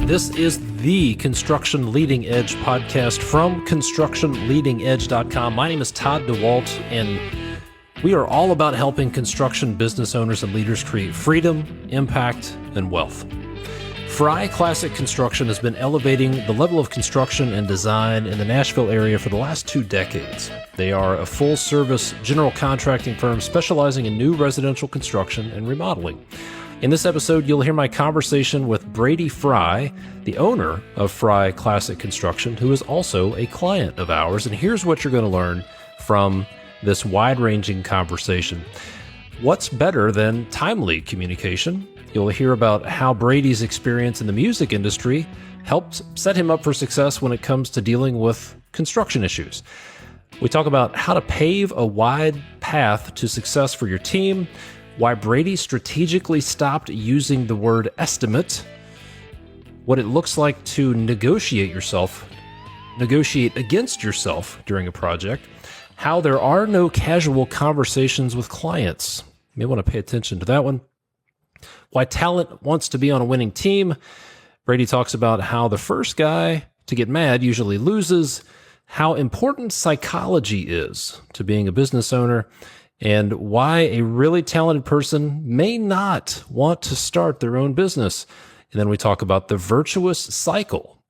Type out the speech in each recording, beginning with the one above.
This is the Construction Leading Edge podcast from constructionleadingedge.com. My name is Todd DeWalt, and we are all about helping construction business owners and leaders create freedom, impact, and wealth. Fry Classic Construction has been elevating the level of construction and design in the Nashville area for the last 2 decades. They are a full-service general contracting firm specializing in new residential construction and remodeling. In this episode, you'll hear my conversation with Brady Fry, the owner of Fry Classic Construction, who is also a client of ours. And here's what you're going to learn from this wide-ranging conversation. What's better than timely communication? You'll hear about how Brady's experience in the music industry helped set him up for success when it comes to dealing with construction issues. We talk about how to pave a wide path to success for your team, why Brady strategically stopped using the word estimate, what it looks like to negotiate against yourself during a project, how there are no casual conversations with clients. You may want to pay attention to that one. Why talent wants to be on a winning team. Brady talks about how the first guy to get mad usually loses, how important psychology is to being a business owner, and why a really talented person may not want to start their own business. And then we talk about the virtuous cycle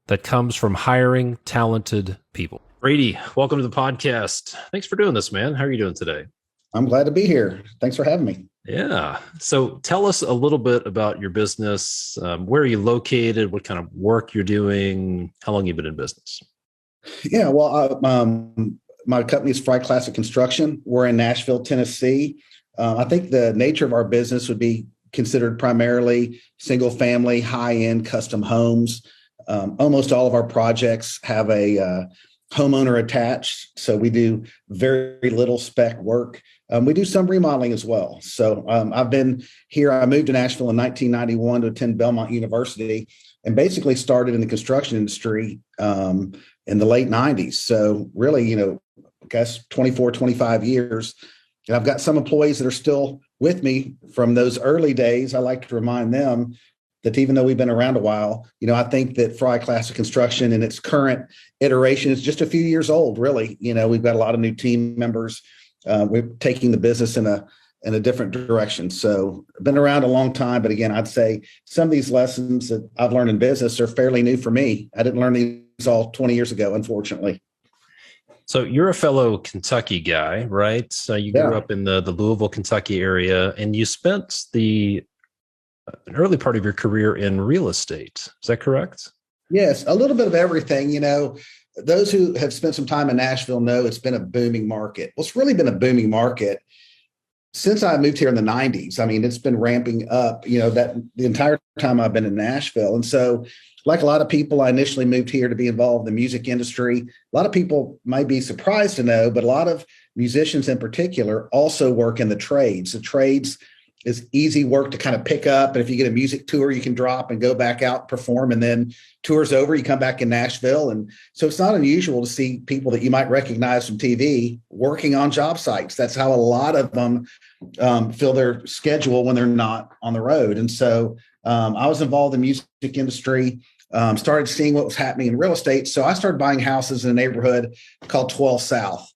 that comes from hiring talented people. Brady, welcome to the podcast. Thanks for doing this, man. How are you doing today? I'm glad to be here. Thanks for having me. Yeah. So tell us a little bit about your business. Where are you located? What kind of work you're doing? How long you've been in business? Yeah, well, my company is Fry Classic Construction. We're in Nashville, Tennessee. I think the nature of our business would be considered primarily single-family, high-end custom homes. Almost all of our projects have a homeowner attached, so we do very little spec work. We do some remodeling as well. So I've been here. I moved to Nashville in 1991 to attend Belmont University and basically started in the construction industry in the late 90s. So really, I guess 24, 25 years. And I've got some employees that are still with me from those early days. I like to remind them that even though we've been around a while, I think that Fry Classic Construction in its current iteration is just a few years old, really. We've got a lot of new team members. We're taking the business in a different direction. So I've been around a long time, but again, I'd say some of these lessons that I've learned in business are fairly new for me. I didn't learn these all 20 years ago, unfortunately. So you're a fellow Kentucky guy, right? So you grew up in the Louisville, Kentucky area, and you spent an early part of your career in real estate. Is that correct? Yes, a little bit of everything. Those who have spent some time in Nashville know it's been a booming market. Well, it's really been a booming market since I moved here in the 90s. I mean, it's been ramping up, that the entire time I've been in Nashville. And so, like a lot of people, I initially moved here to be involved in the music industry. A lot of people might be surprised to know, but a lot of musicians in particular also work in the trades. The trades is easy work to kind of pick up. And if you get a music tour, you can drop and go back out and perform. And then tour's over, you come back in Nashville. And so it's not unusual to see people that you might recognize from TV working on job sites. That's how a lot of them fill their schedule when they're not on the road. And so I was involved in the music industry, started seeing what was happening in real estate. So I started buying houses in a neighborhood called 12 South.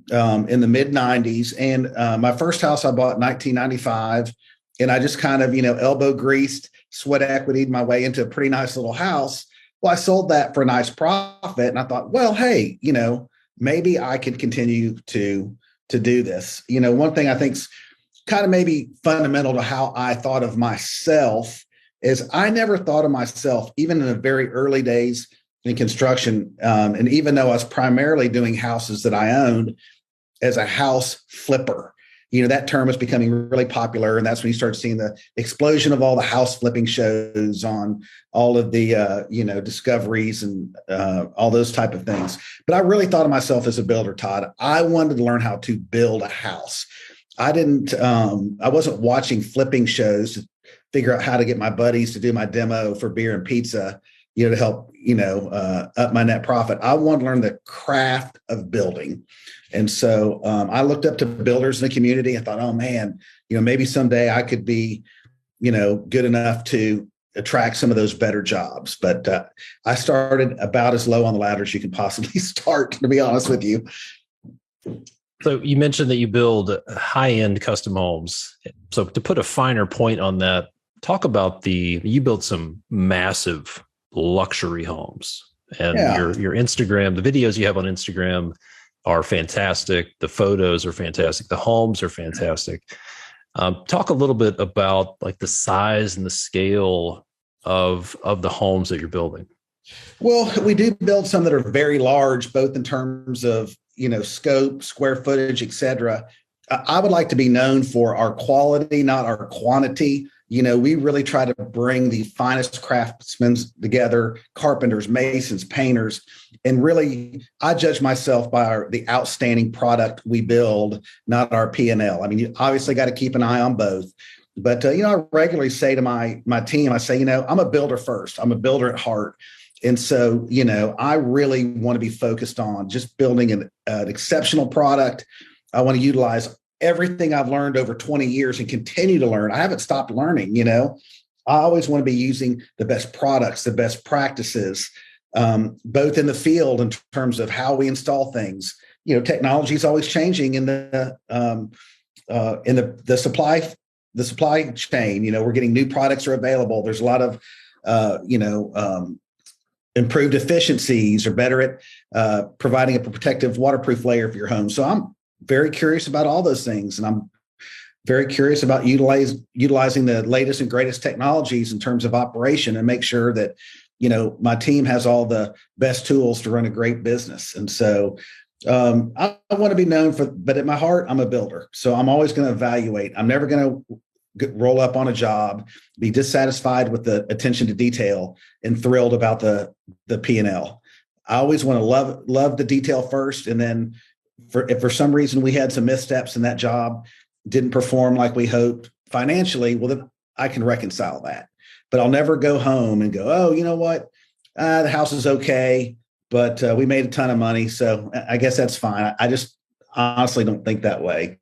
In the mid 90s. And my first house I bought in 1995. And I just kind of, elbow greased, sweat equitied my way into a pretty nice little house. Well, I sold that for a nice profit. And I thought, well, hey, maybe I could continue to do this. One thing I think's kind of maybe fundamental to how I thought of myself is I never thought of myself, even in the very early days in construction. And even though I was primarily doing houses that I owned, as a house flipper. That term is becoming really popular. And that's when you start seeing the explosion of all the house flipping shows on all of the, discoveries and all those type of things. But I really thought of myself as a builder, Todd. I wanted to learn how to build a house. I wasn't watching flipping shows to figure out how to get my buddies to do my demo for beer and pizza, to help, up my net profit. I wanted to learn the craft of building. And so I looked up to builders in the community. I thought, oh man, maybe someday I could be, good enough to attract some of those better jobs. But I started about as low on the ladder as you can possibly start, to be honest with you. So you mentioned that you build high-end custom homes. So to put a finer point on that, talk about you build some massive luxury homes, and your Instagram, the videos you have on Instagram are fantastic. The photos are fantastic. The homes are fantastic. Talk a little bit about like the size and the scale of the homes that you're building. Well, we do build some that are very large, both in terms of, scope, square footage, et cetera. I would like to be known for our quality, not our quantity. We really try to bring the finest craftsmen together, carpenters, masons, painters, and really, I judge myself by the outstanding product we build, not our P&L. I mean, you obviously got to keep an eye on both. But, I regularly say to my team, I say, I'm a builder first. I'm a builder at heart. And so, I really want to be focused on just building an exceptional product. I want to utilize everything I've learned over 20 years and continue to learn. I haven't stopped learning, I always want to be using the best products, the best practices, both in the field in terms of how we install things. Technology is always changing in the supply chain. We're getting new products are available. There's a lot of, improved efficiencies or better at providing a protective waterproof layer for your home. So I'm very curious about all those things. And I'm very curious about utilizing the latest and greatest technologies in terms of operation and make sure that, my team has all the best tools to run a great business. And so I want to be known but at my heart, I'm a builder. So I'm always going to evaluate. I'm never going to roll up on a job, be dissatisfied with the attention to detail and thrilled about the P&L. I always want to love the detail first. And then if for some reason we had some missteps and that job didn't perform like we hoped financially, well, then I can reconcile that. But I'll never go home and go, oh, you know what? The house is okay, but we made a ton of money. So I guess that's fine. I just honestly don't think that way.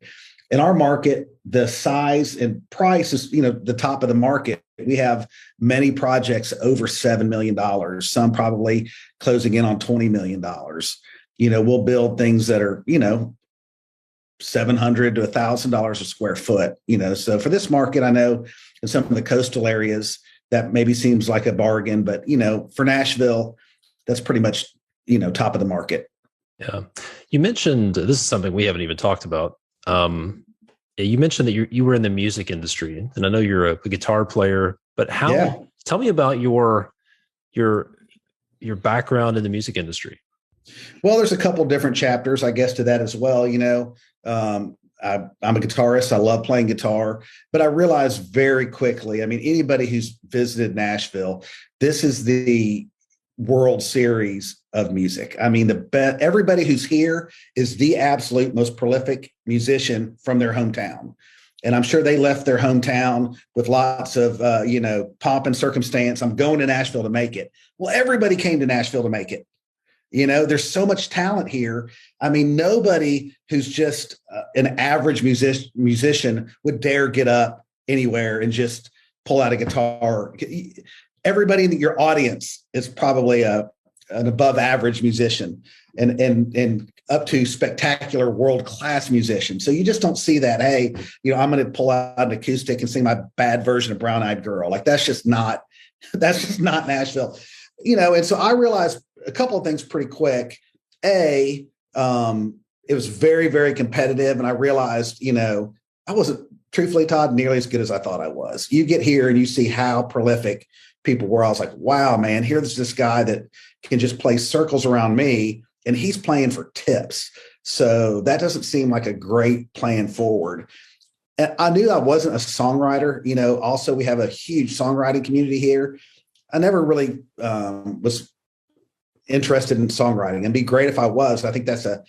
In our market, the size and price is, the top of the market. We have many projects over $7 million, some probably closing in on $20 million. We'll build things that are, $700 to $1,000 a square foot, So for this market, I know in some of the coastal areas that maybe seems like a bargain, but, for Nashville, that's pretty much, top of the market. Yeah. You mentioned, this is something we haven't even talked about. You mentioned that you were in the music industry, and I know you're a guitar player, but tell me about your background in the music industry. Well, there's a couple different chapters, I guess, to that as well. I'm a guitarist. I love playing guitar, but I realized very quickly, anybody who's visited Nashville, this is the World Series of music. Everybody who's here is the absolute most prolific musician from their hometown. And I'm sure they left their hometown with lots of, pomp and circumstance. I'm going to Nashville to make it. Well, everybody came to Nashville to make it. There's so much talent here. Nobody who's just an average musician would dare get up anywhere and just pull out a guitar. Everybody in your audience is probably an above average musician and up to spectacular world-class musician. So you just don't see that. Hey, I'm going to pull out an acoustic and sing my bad version of Brown Eyed Girl. Like that's just not Nashville, And so I realized a couple of things pretty quick. It was very, very competitive. And I realized, I wasn't, truthfully, Todd, nearly as good as I thought I was. You get here and you see how prolific people were. I was like, wow, man, here's this guy that can just play circles around me and he's playing for tips. So that doesn't seem like a great plan forward. And I knew I wasn't a songwriter. Also we have a huge songwriting community here. I never really was interested in songwriting. It'd be great if I was. I think that's a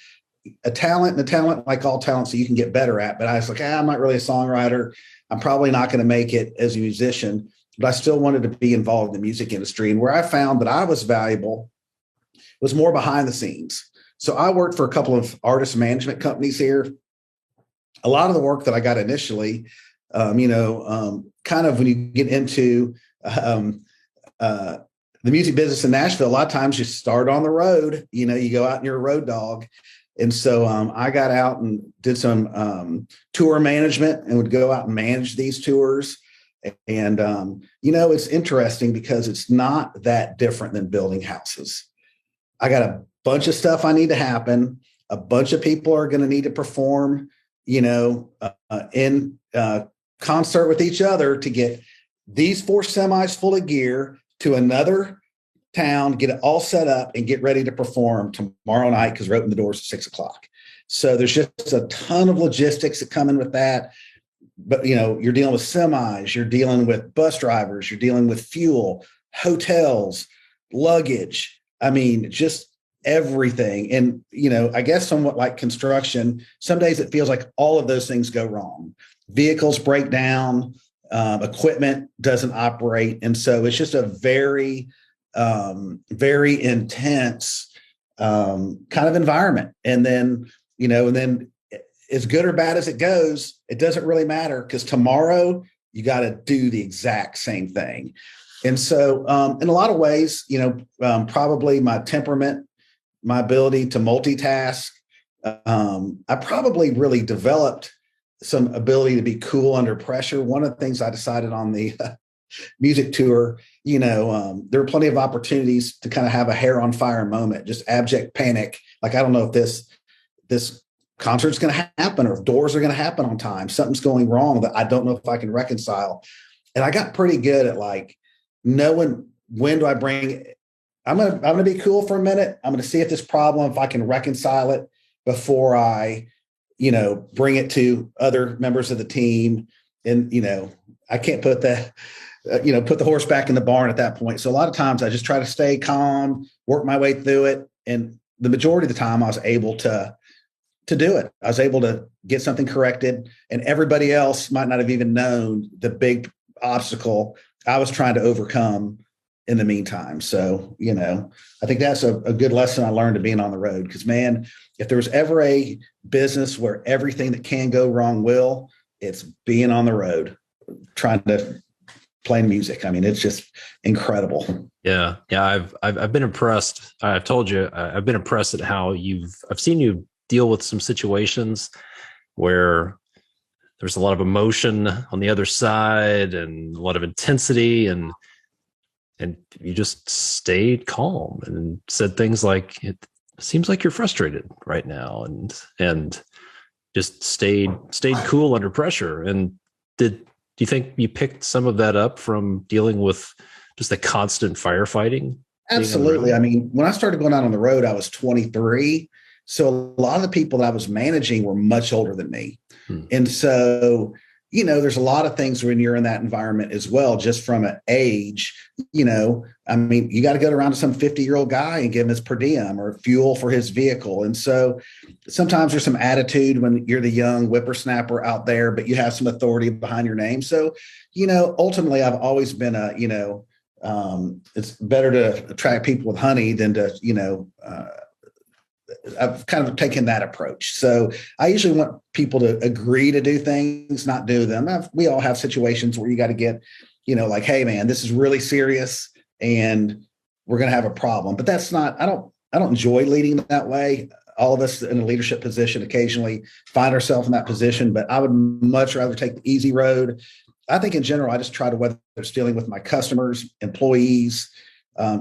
talent, and a talent like all talents that you can get better at. But I was like, I'm not really a songwriter. I'm probably not going to make it as a musician. But I still wanted to be involved in the music industry. And where I found that I was valuable was more behind the scenes. So I worked for a couple of artist management companies here. A lot of the work that I got initially, kind of when you get into um, uh, the music business in Nashville, a lot of times you start on the road, you go out and you're a road dog. And so I got out and did some tour management and would go out and manage these tours. And, it's interesting because it's not that different than building houses. I got a bunch of stuff I need to happen. A bunch of people are going to need to perform, in concert with each other to get these 4 semis full of gear to another town, get it all set up and get ready to perform tomorrow night because we're opening the doors at 6:00. So there's just a ton of logistics that come in with that. But, you're dealing with semis, you're dealing with bus drivers, you're dealing with fuel, hotels, luggage. I mean, just everything. And, I guess somewhat like construction, some days it feels like all of those things go wrong. Vehicles break down, equipment doesn't operate. And so it's just a very, very intense kind of environment. And then, as good or bad as it goes, it doesn't really matter because tomorrow you got to do the exact same thing. And so in a lot of ways, probably my temperament, my ability to multitask, I probably really developed some ability to be cool under pressure. One of the things I decided on the music tour, there were plenty of opportunities to kind of have a hair on fire moment, just abject panic. Like, I don't know if this concert's going to happen or if doors are going to happen on time. Something's going wrong that I don't know if I can reconcile. And I got pretty good at like knowing when do I bring. I'm going to be cool for a minute. I'm going to see if this problem, if I can reconcile it before I, bring it to other members of the team. And, I can't put the horse back in the barn at that point. So a lot of times I just try to stay calm, work my way through it. And the majority of the time I was able to do it. I was able to get something corrected, and everybody else might not have even known the big obstacle I was trying to overcome in the meantime. So, I think that's a good lesson I learned to being on the road. Because, man, if there was ever a business where everything that can go wrong will, it's being on the road, trying to play music. I mean, it's just incredible. Yeah. I've been impressed. I've told you, I've been impressed at how I've seen you deal with some situations where there's a lot of emotion on the other side and a lot of intensity, and you just stayed calm and said things like, it seems like you're frustrated right now, and just stayed cool under pressure. And do you think you picked some of that up from dealing with just the constant firefighting? Absolutely. I mean, when I started going out on the road, I was 23. So a lot of the people that I was managing were much older than me. And so, there's a lot of things when you're in that environment as well, just from an age, I mean, you got to go around to some 50-year-old guy and give him his per diem or fuel for his vehicle. And so sometimes there's some attitude when you're the young whippersnapper out there, but you have some authority behind your name. So, ultimately I've always been it's better to attract people with honey than to, I've kind of taken that approach. So I usually want people to agree to do things, not do them. We all have situations where you got to get, like, hey man, this is really serious and we're going to have a problem, but that's not, I don't enjoy leading that way. All of us in a leadership position occasionally find ourselves in that position, but I would much rather take the easy road. I think in general, I just try to, whether it's dealing with my customers, employees,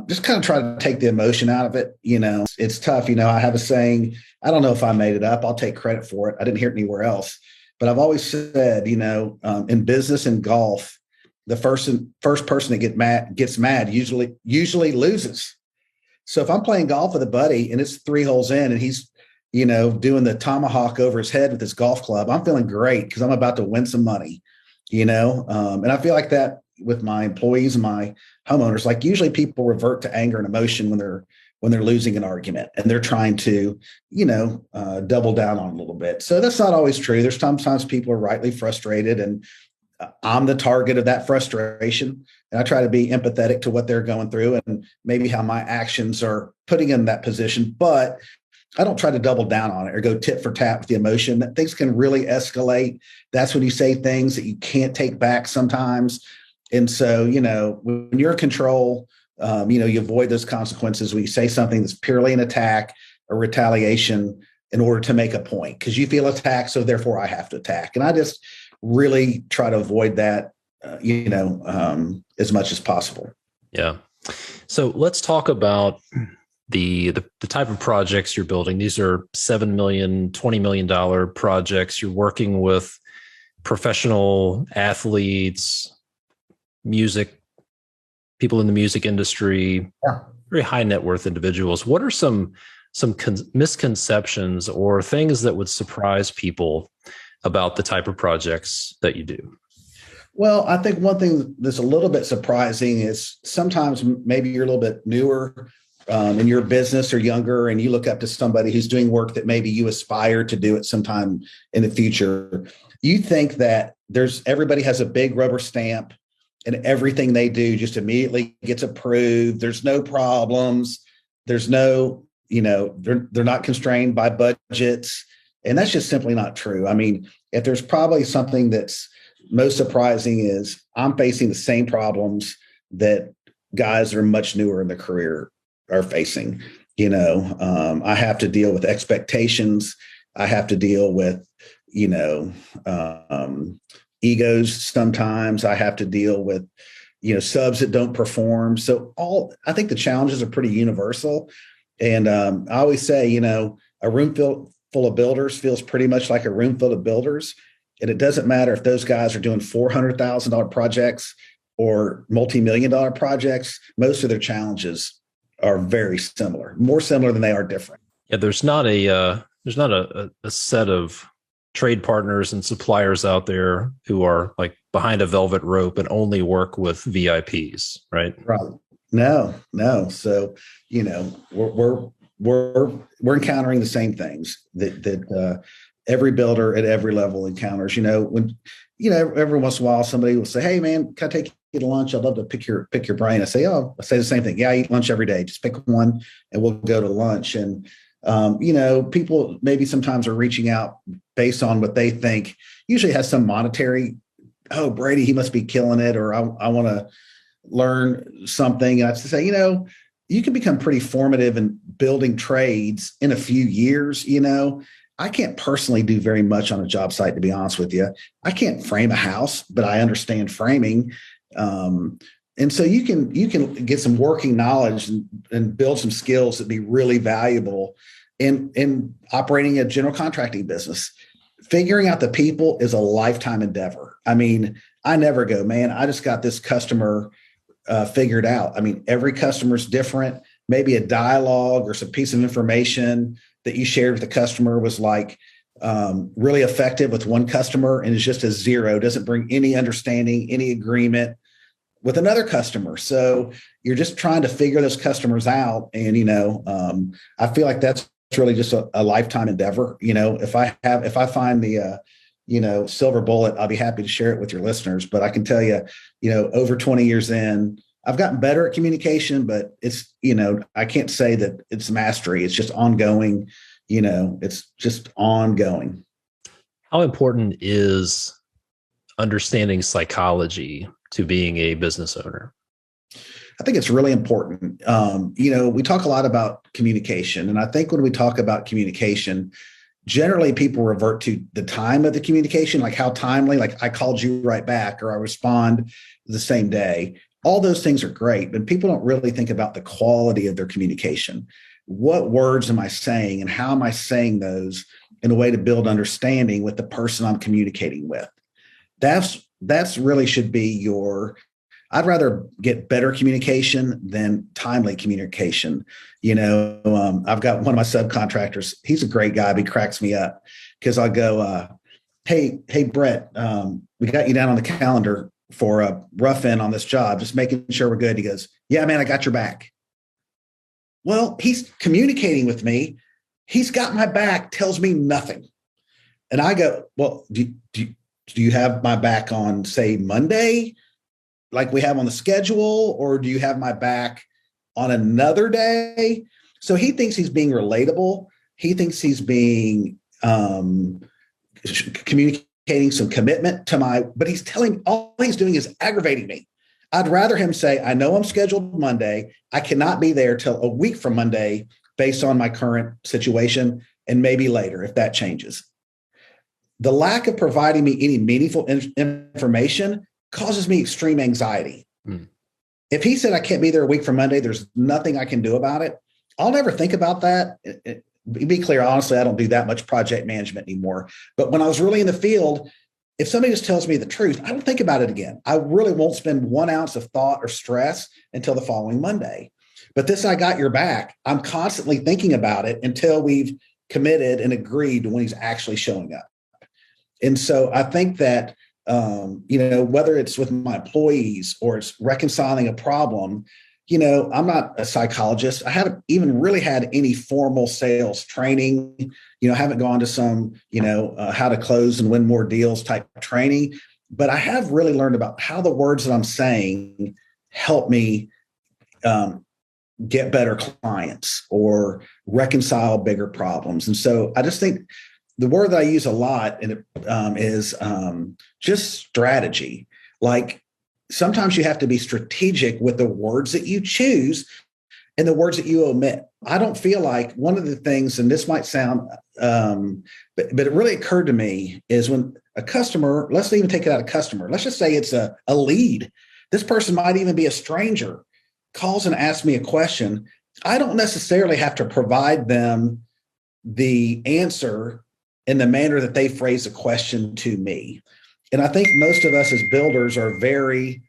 just kind of try to take the emotion out of it. It's tough. I have a saying, I don't know if I made it up. I'll take credit for it. I didn't hear it anywhere else, but I've always said, in business and golf, the first person that gets mad usually loses. So if I'm playing golf with a buddy and it's 3 holes in and he's, doing the tomahawk over his head with his golf club, I'm feeling great because I'm about to win some money, and I feel like that with my employees and my homeowners. Like, usually people revert to anger and emotion when they're losing an argument and they're trying to, double down on it a little bit. So that's not always true. There's sometimes people are rightly frustrated, and I'm the target of that frustration. And I try to be empathetic to what they're going through and maybe how my actions are putting in that position. But I don't try to double down on it or go tit for tat with the emotion. That things can really escalate. That's when you say things that you can't take back sometimes. And so, when you're in control, you avoid those consequences when you say something that's purely an attack or retaliation in order to make a point because you feel attacked. So therefore I have to attack. And I just really try to avoid that, as much as possible. Yeah. So let's talk about the type of projects you're building. These are $7 million, $20 million projects. You're working with professional athletes, music, people in the music industry, very high net worth individuals. What are some misconceptions or things that would surprise people about the type of projects that you do? Well, I think one thing that's a little bit surprising is sometimes maybe you're a little bit newer in your business or younger, and you look up to somebody who's doing work that maybe you aspire to do at some time in the future. You think that everybody has a big rubber stamp and everything they do just immediately gets approved. There's no problems. There's no, they're not constrained by budgets. And that's just simply not true. I mean, if there's probably something that's most surprising is I'm facing the same problems that guys that are much newer in their career are facing. I have to deal with expectations. I have to deal with, egos sometimes. I have to deal with, subs that don't perform. So I think the challenges are pretty universal. And I always say, a room full of builders feels pretty much like a room full of builders. And it doesn't matter if those guys are doing $400,000 projects or multi-million-dollar projects. Most of their challenges are very similar, more similar than they are different. Yeah, there's not a set of trade partners and suppliers out there who are like behind a velvet rope and only work with VIPs, right? Right. No. So, we're encountering the same things that every builder at every level encounters. When every once in a while somebody will say, "Hey, man, can I take you to lunch? I'd love to pick your brain." I say the same thing. Yeah, I eat lunch every day. Just pick one, and we'll go to lunch. And people maybe sometimes are reaching out based on what they think. Usually has some monetary. Oh, Brady, he must be killing it, or I want to learn something. And I have to say, you can become pretty formative in building trades in a few years. I can't personally do very much on a job site, to be honest with you. I can't frame a house, but I understand framing. And so you can get some working knowledge and build some skills that be really valuable in operating a general contracting business. Figuring out the people is a lifetime endeavor. I mean, I never go, man, I just got this customer figured out. I mean, every customer is different. Maybe a dialogue or some piece of information that you shared with the customer was like really effective with one customer and is just a zero, doesn't bring any understanding, any agreement with another customer. So you're just trying to figure those customers out. And, I feel like that's really just a lifetime endeavor. If I find the, silver bullet, I'll be happy to share it with your listeners. But I can tell you, over 20 years in, I've gotten better at communication, but it's, I can't say that it's mastery. It's just ongoing, it's just ongoing. How important is understanding psychology to being a business owner? I think it's really important. We talk a lot about communication. And I think when we talk about communication, generally people revert to the time of the communication, like how timely, like I called you right back, or I respond the same day. All those things are great, but people don't really think about the quality of their communication. What words am I saying and how am I saying those in a way to build understanding with the person I'm communicating with? That's really should be I'd rather get better communication than timely communication. I've got one of my subcontractors. He's a great guy, but he cracks me up because I'll go, hey, Brett, we got you down on the calendar for a rough in on this job, just making sure we're good. He goes, yeah, man, I got your back. Well, he's communicating with me. He's got my back, tells me nothing. And I go, well, do you have my back on, say, Monday, like we have on the schedule, or do you have my back on another day? So he thinks he's being relatable. He thinks he's being communicating some commitment to but all he's doing is aggravating me. I'd rather him say, I know I'm scheduled Monday. I cannot be there till a week from Monday based on my current situation, and maybe later if that changes. The lack of providing me any meaningful information causes me extreme anxiety. Mm. If he said I can't be there a week from Monday, there's nothing I can do about it. I'll never think about that. Be clear, honestly, I don't do that much project management anymore. But when I was really in the field, if somebody just tells me the truth, I don't think about it again. I really won't spend 1 ounce of thought or stress until the following Monday. But this, I got your back. I'm constantly thinking about it until we've committed and agreed to when he's actually showing up. And so I think that, whether it's with my employees or it's reconciling a problem, I'm not a psychologist. I haven't even really had any formal sales training. I haven't gone to some, how to close and win more deals type of training. But I have really learned about how the words that I'm saying help me get better clients or reconcile bigger problems. And so I just think the word that I use a lot is just strategy. Like, sometimes you have to be strategic with the words that you choose and the words that you omit. I don't feel like one of the things, and this might sound, but it really occurred to me, is when a customer, let's even take it out of customer. Let's just say it's a lead. This person might even be a stranger, calls and asks me a question. I don't necessarily have to provide them the answer in the manner that they phrase the question to me. And I think most of us as builders are very,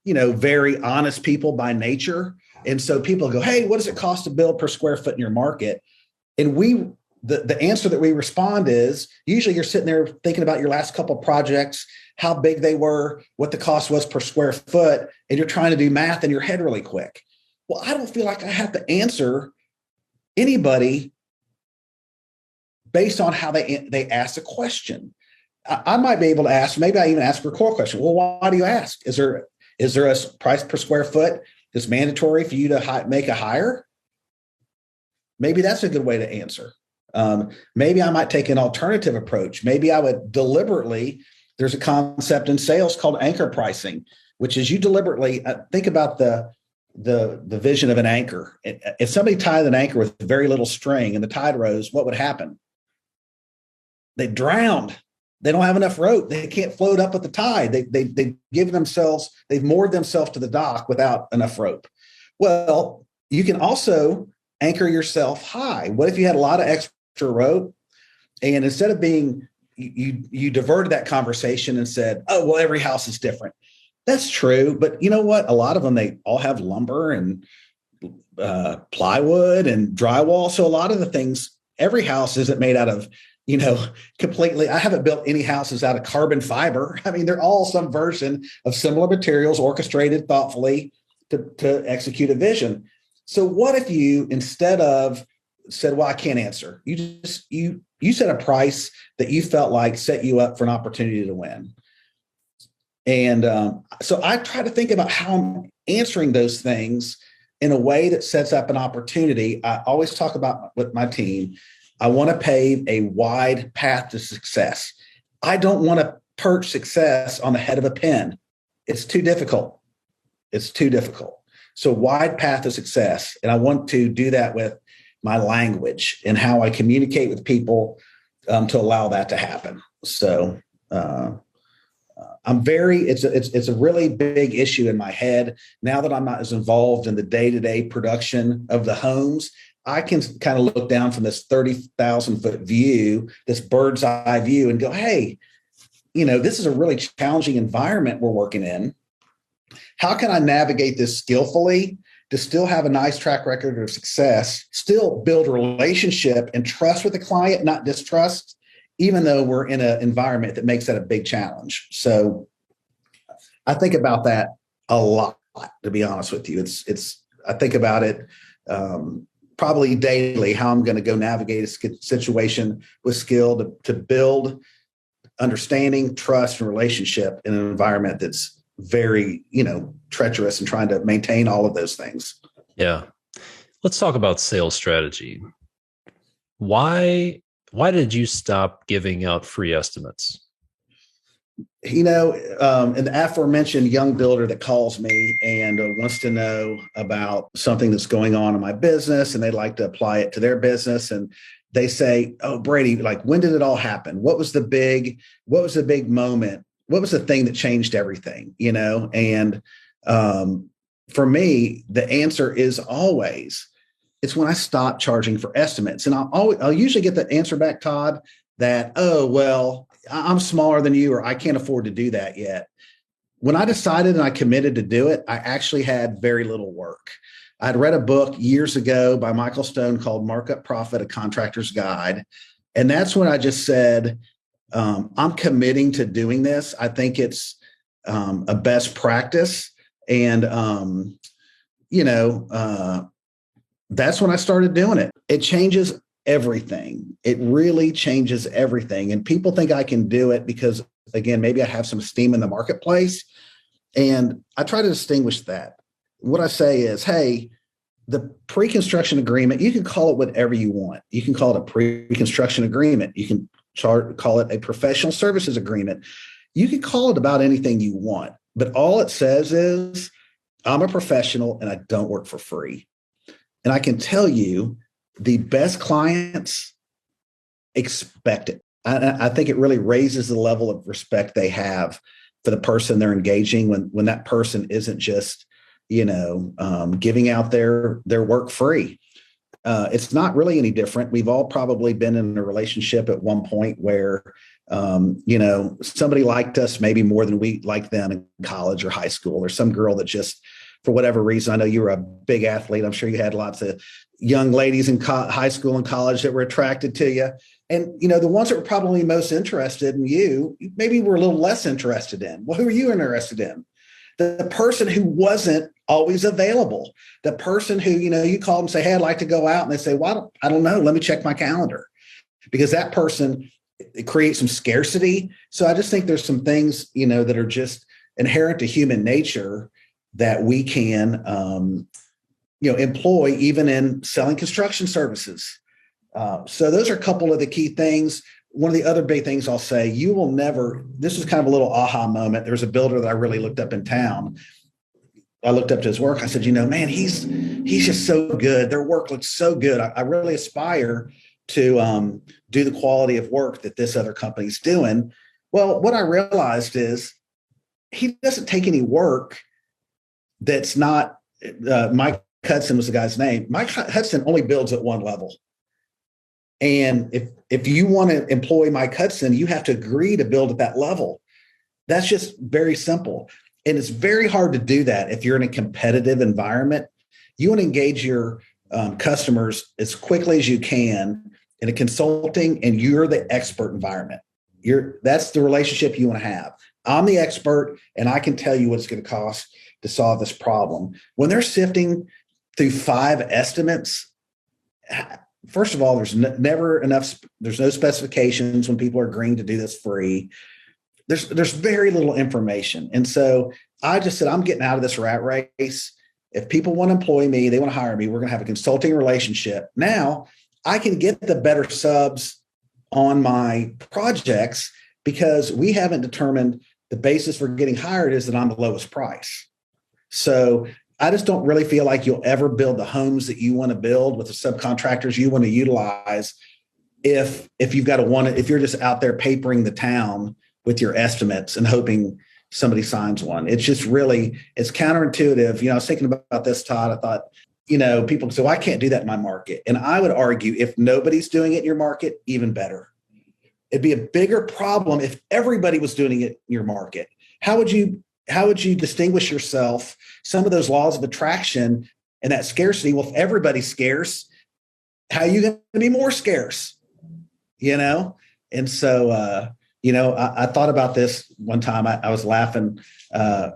very honest people by nature. And so people go, hey, what does it cost to build per square foot in your market? And the answer that we respond is, usually you're sitting there thinking about your last couple of projects, how big they were, what the cost was per square foot, and you're trying to do math in your head really quick. Well, I don't feel like I have to answer anybody based on how they ask a question. I might be able to ask, maybe I even ask a core question. Well, why do you ask? Is there a price per square foot that's mandatory for you to make a hire? Maybe that's a good way to answer. Maybe I might take an alternative approach. Maybe I would deliberately, there's a concept in sales called anchor pricing, which is you deliberately think about the vision of an anchor. If somebody tied an anchor with very little string and the tide rose, what would happen? They drowned. They don't have enough rope. They can't float up with the tide. They've moored themselves to the dock without enough rope. Well, you can also anchor yourself high. What if you had a lot of extra rope, and instead of you diverted that conversation and said, oh, well, every house is different. That's true. But you know what? A lot of them, they all have lumber and plywood and drywall. So a lot of the things, every house isn't made out of, completely. I haven't built any houses out of carbon fiber. I mean, they're all some version of similar materials orchestrated thoughtfully to execute a vision. So what if you, instead of said, well, I can't answer, you set a price that you felt like set you up for an opportunity to win. And so I try to think about how I'm answering those things in a way that sets up an opportunity. I always talk about with my team, I want to pave a wide path to success. I don't want to perch success on the head of a pin. It's too difficult. So wide path to success. And I want to do that with my language and how I communicate with people to allow that to happen. So it's a really big issue in my head. Now that I'm not as involved in the day-to-day production of the homes, I can kind of look down from this 30,000 foot view, this bird's eye view, and go, hey, this is a really challenging environment we're working in. How can I navigate this skillfully to still have a nice track record of success, still build a relationship and trust with the client, not distrust, even though we're in an environment that makes that a big challenge? So I think about that a lot, to be honest with you. I think about it probably daily, how I'm going to go navigate a situation with skill to build understanding, trust, and relationship in an environment that's very, treacherous and trying to maintain all of those things. Yeah. Let's talk about sales strategy. Why did you stop giving out free estimates? And the aforementioned young builder that calls me and wants to know about something that's going on in my business, and they'd like to apply it to their business. And they say, "Oh, Brady, like, when did it all happen? What was the big moment? What was the thing that changed everything?" And for me, the answer is always, it's when I stopped charging for estimates. And I'll usually get the answer back, Todd, that, "Oh, well, I'm smaller than you, or I can't afford to do that yet." When I decided and I committed to do it, I actually had very little work. I'd read a book years ago by Michael Stone called Markup Profit, A Contractor's Guide. And that's when I just said, I'm committing to doing this. I think it's a best practice. And, that's when I started doing it. It changes everything. It really changes everything. And people think I can do it because, again, maybe I have some steam in the marketplace. And I try to distinguish that. What I say is, hey, the pre-construction agreement, you can call it whatever you want. You can call it a pre-construction agreement. You can call it a professional services agreement. You can call it about anything you want. But all it says is, I'm a professional and I don't work for free. And I can tell you, the best clients expect it. I think it really raises the level of respect they have for the person they're engaging when that person isn't just, giving out their work free. It's not really any different. We've all probably been in a relationship at one point where, somebody liked us maybe more than we liked them in college or high school, or some girl that just, for whatever reason, I know you were a big athlete. I'm sure you had lots of young ladies in high school and college that were attracted to you. And, the ones that were probably most interested in you, maybe were a little less interested in. Well, who are you interested in? The person who wasn't always available, the person who, you call them and say, "Hey, I'd like to go out." And they say, "Well, I don't know. Let me check my calendar," because that person, it creates some scarcity. So I just think there's some things, that are just inherent to human nature that we can, employ even in selling construction services. So those are a couple of the key things. One of the other big things I'll say, you will never, this is kind of a little aha moment. There was a builder that I really looked up in town. I looked up to his work. I said, man, he's just so good. Their work looks so good. I really aspire to do the quality of work that this other company's doing. Well, what I realized is he doesn't take any work that's not, Mike Hudson was the guy's name. Mike Hudson only builds at one level. And if you want to employ Mike Hudson, you have to agree to build at that level. That's just very simple. And it's very hard to do that if you're in a competitive environment. You want to engage your customers as quickly as you can in a consulting, and you're the expert environment. That's the relationship you want to have. I'm the expert, and I can tell you what it's going to cost to solve this problem. When they're sifting through 5 estimates, first of all, there's never enough. There's no specifications when people are agreeing to do this free. There's very little information. And so I just said, I'm getting out of this rat race. If people want to employ me, they want to hire me, we're going to have a consulting relationship. Now I can get the better subs on my projects because we haven't determined the basis for getting hired is that I'm the lowest price. So I just don't really feel like you'll ever build the homes that you want to build with the subcontractors you want to utilize if you've got if you're just out there papering the town with your estimates and hoping somebody signs one. It's just really, it's counterintuitive. I was thinking about this, Todd. I thought, people say, "Well, I can't do that in my market." And I would argue if nobody's doing it in your market, even better. It'd be a bigger problem if everybody was doing it in your market. How would you distinguish yourself? Some of those laws of attraction and that scarcity. Well, if everybody's scarce, how are you going to be more scarce? And so, I thought about this one time. I was laughing. My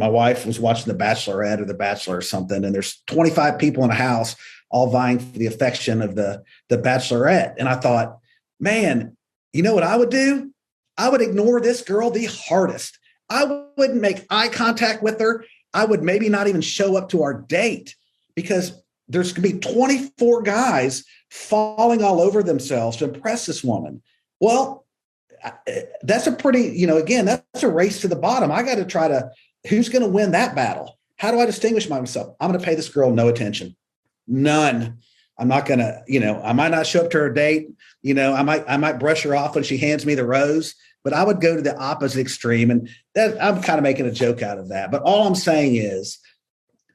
wife was watching The Bachelorette or The Bachelor or something, and there's 25 people in a house all vying for the affection of the Bachelorette. And I thought, man, you know what I would do? I would ignore this girl the hardest. I wouldn't make eye contact with her. I would maybe not even show up to our date because there's going to be 24 guys falling all over themselves to impress this woman. Well, that's a pretty, again, that's a race to the bottom. I got to who's going to win that battle? How do I distinguish myself? I'm going to pay this girl no attention. None. I'm not going to, I might not show up to her date. I might brush her off when she hands me the rose, but I would go to the opposite extreme. And that I'm kind of making a joke out of that. But all I'm saying is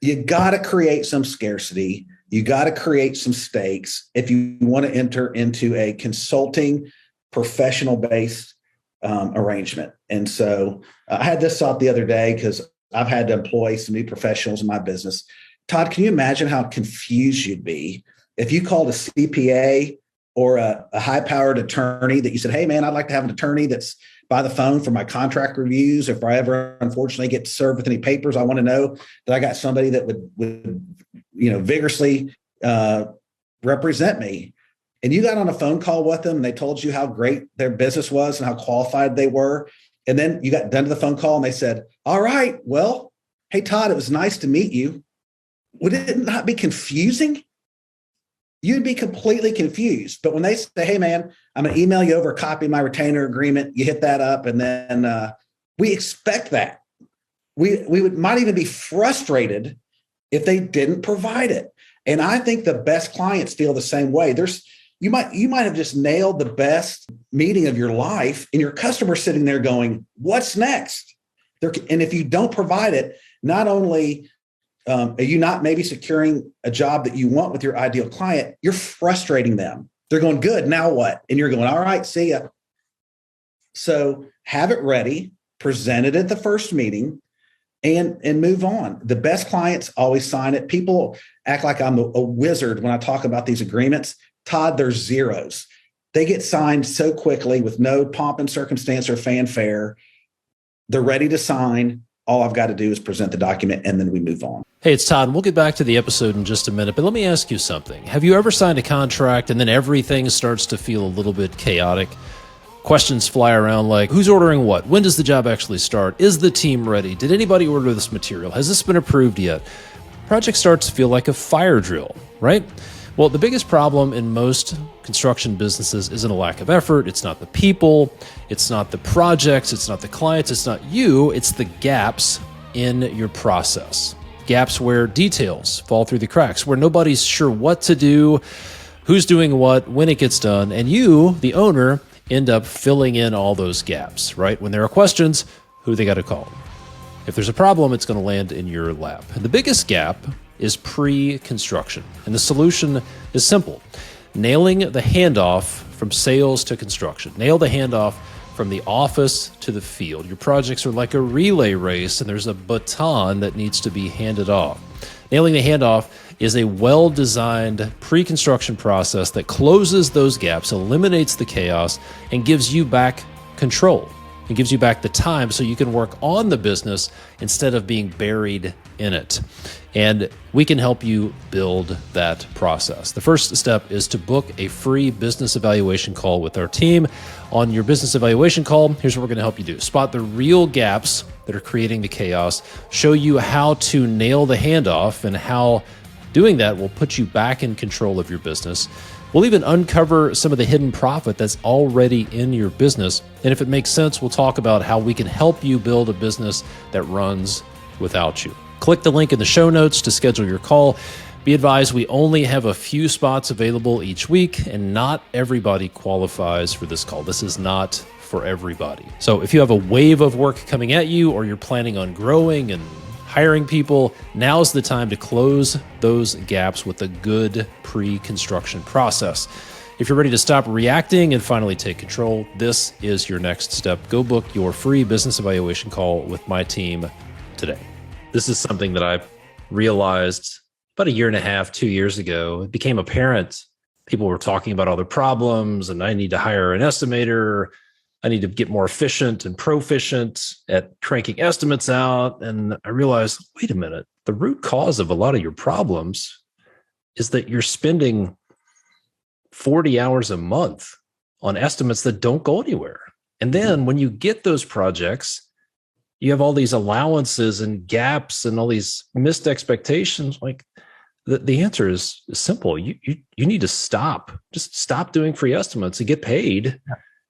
you got to create some scarcity. You got to create some stakes if you want to enter into a consulting professional based arrangement. And so I had this thought the other day because I've had to employ some new professionals in my business. Todd, can you imagine how confused you'd be if you called a CPA or a high-powered attorney that you said, hey, man, I'd like to have an attorney that's by the phone for my contract reviews. If I ever, unfortunately, get served with any papers, I want to know that I got somebody that would vigorously represent me. And you got on a phone call with them and they told you how great their business was and how qualified they were. And then you got done to the phone call and they said, all right, well, hey, Todd, it was nice to meet you. Would it not be confusing? You'd be completely confused. But when they say, hey, man, I'm going to email you over a copy of my retainer agreement, you hit that up. And then we expect that. We might even be frustrated if they didn't provide it. And I think the best clients feel the same way. You might have just nailed the best meeting of your life and your customer sitting there going, what's next? And if you don't provide it, not only are you not maybe securing a job that you want with your ideal client, you're frustrating them. They're going, good, now what? And you're going, all right, see ya. So have it ready, present it at the first meeting, and move on. The best clients always sign it. People act like I'm a wizard when I talk about these agreements. Todd, there's zeros. They get signed so quickly with no pomp and circumstance or fanfare. They're ready to sign. All I've got to do is present the document and then we move on. Hey, it's Todd. We'll get back to the episode in just a minute, but let me ask you something. Have you ever signed a contract and then everything starts to feel a little bit chaotic? Questions fly around like, who's ordering what? When does the job actually start? Is the team ready? Did anybody order this material? Has this been approved yet? Project starts to feel like a fire drill, right? Well, the biggest problem in most construction businesses isn't a lack of effort. It's not the people. It's not the projects. It's not the clients. It's not you. It's the gaps in your process. Gaps where details fall through the cracks, where nobody's sure what to do, who's doing what, when it gets done, and you, the owner, end up filling in all those gaps, right? When there are questions, who they got to call? If there's a problem, it's going to land in your lap. And the biggest gap is pre-construction. And the solution is simple. Nailing the handoff from sales to construction. Nail the handoff from the office to the field. Your projects are like a relay race and there's a baton that needs to be handed off. Nailing the handoff is a well-designed pre-construction process that closes those gaps, eliminates the chaos, and gives you back control. It gives you back the time so you can work on the business instead of being buried in it. And we can help you build that process. The first step is to book a free business evaluation call with our team. On your business evaluation call, here's what we're going to help you do. Spot the real gaps that are creating the chaos, show you how to nail the handoff and how doing that will put you back in control of your business. We'll even uncover some of the hidden profit that's already in your business. And if it makes sense, we'll talk about how we can help you build a business that runs without you. Click the link in the show notes to schedule your call. Be advised, we only have a few spots available each week, and not everybody qualifies for this call. This is not for everybody. So if you have a wave of work coming at you, or you're planning on growing and hiring people, now's the time to close those gaps with a good pre-construction process. If you're ready to stop reacting and finally take control, this is your next step. Go book your free business evaluation call with my team today. This is something that I realized about 1.5 years, 2 years ago. It became apparent. People were talking about all their problems, and I need to hire an estimator. I need to get more efficient and proficient at cranking estimates out. And I realized, wait a minute, the root cause of a lot of your problems is that you're spending 40 hours a month on estimates that don't go anywhere. And then when you get those projects, you have all these allowances and gaps and all these missed expectations. Like the answer is simple. You need to stop. Just stop doing free estimates and get paid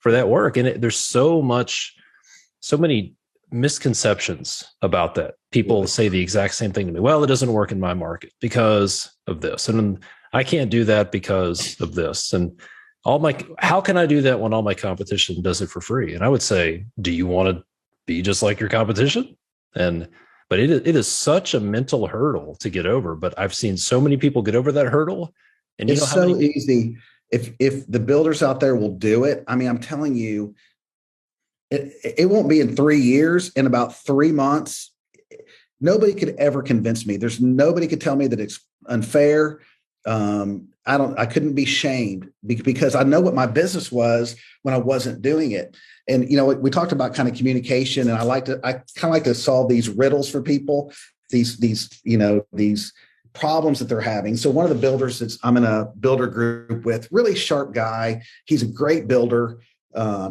for that work. And there's so many misconceptions about that. People say the exact same thing to me. Well, it doesn't work in my market because of this. And I can't do that because of this. And how can I do that when all my competition does it for free? And I would say, do you want to be just like your competition? But it is such a mental hurdle to get over. But I've seen so many people get over that hurdle. And it's so easy. If the builders out there will do it, I mean, I'm telling you, it won't be in 3 years. In about 3 months, nobody could ever convince me. Nobody could tell me that it's unfair. I couldn't be shamed because I know what my business was when I wasn't doing it. And, we talked about kind of communication, and I kind of like to solve these riddles for people, these problems that they're having. So one of the builders I'm in a builder group with, really sharp guy. He's a great builder.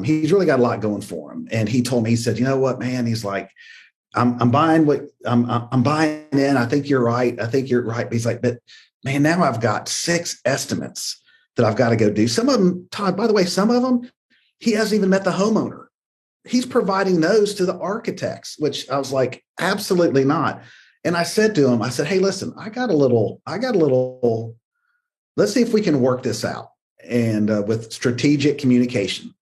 He's really got a lot going for him. And he told me, he said, you know what, man, he's like, I'm buying I'm buying in. I think you're right. But he's like, but man, now I've got 6 estimates that I've got to go do. Some of them, Todd, by the way, some of them, he hasn't even met the homeowner. He's providing those to the architects, which I was like, absolutely not. And I said to him, I said, hey, listen, I got a little, let's see if we can work this out. And with strategic communication,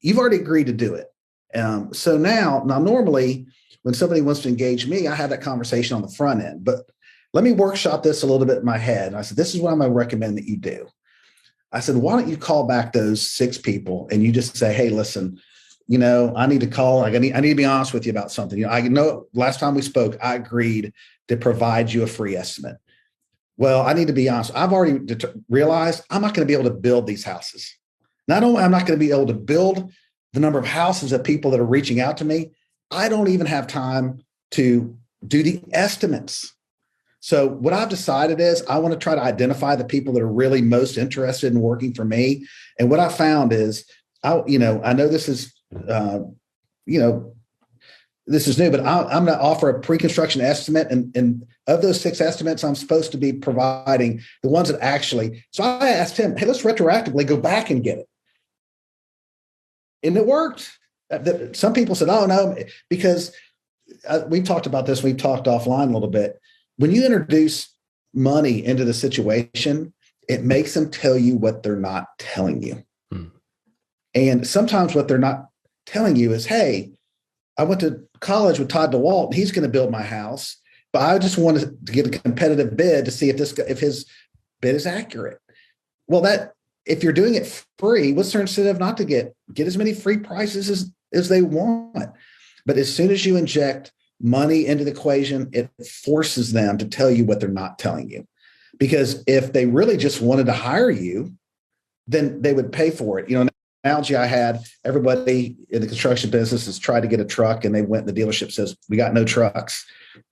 you've already agreed to do it. So now normally when somebody wants to engage me, I have that conversation on the front end, but let me workshop this a little bit in my head. And I said, this is what I'm going to recommend that you do. I said, why don't you call back those 6 people and you just say, hey, listen, I need to call. I need to be honest with you about something. I know last time we spoke, I agreed to provide you a free estimate. Well, I need to be honest. I've already realized I'm not going to be able to build these houses. Not only am I not going to be able to build the number of houses of people that are reaching out to me, I don't even have time to do the estimates. So what I've decided is I want to try to identify the people that are really most interested in working for me. And what I found is, I know this is, this is new, but I'm going to offer a pre-construction estimate. And of those 6 estimates, I'm supposed to be providing the ones that actually, so I asked him, hey, let's retroactively go back and get it. And it worked. Some people said, oh, no, because we've talked about this. We've talked offline a little bit. When you introduce money into the situation, it makes them tell you what they're not telling you. And sometimes what they're not telling you is, hey, I went to college with Todd DeWalt, and he's going to build my house, but I just wanted to get a competitive bid to see if his bid is accurate. Well, if you're doing it free, what's their incentive not to get as many free prices as they want? But as soon as you inject money into the equation, it forces them to tell you what they're not telling you. Because if they really just wanted to hire you, then they would pay for it. An analogy I had, everybody in the construction business has tried to get a truck, and they went, the dealership says, we got no trucks.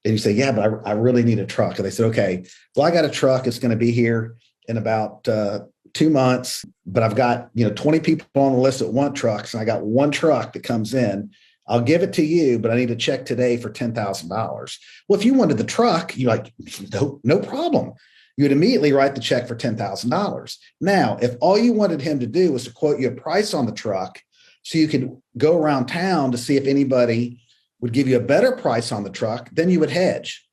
And you say, yeah, but I really need a truck. And they said, okay, well, I got a truck. It's going to be here in about 2 months, but I've got 20 people on the list that want trucks, and I got one truck that comes in. I'll give it to you, but I need a check today for $10,000. Well, if you wanted the truck, you're like, no problem. You would immediately write the check for $10,000. Now, if all you wanted him to do was to quote you a price on the truck so you could go around town to see if anybody would give you a better price on the truck, then you would hedge,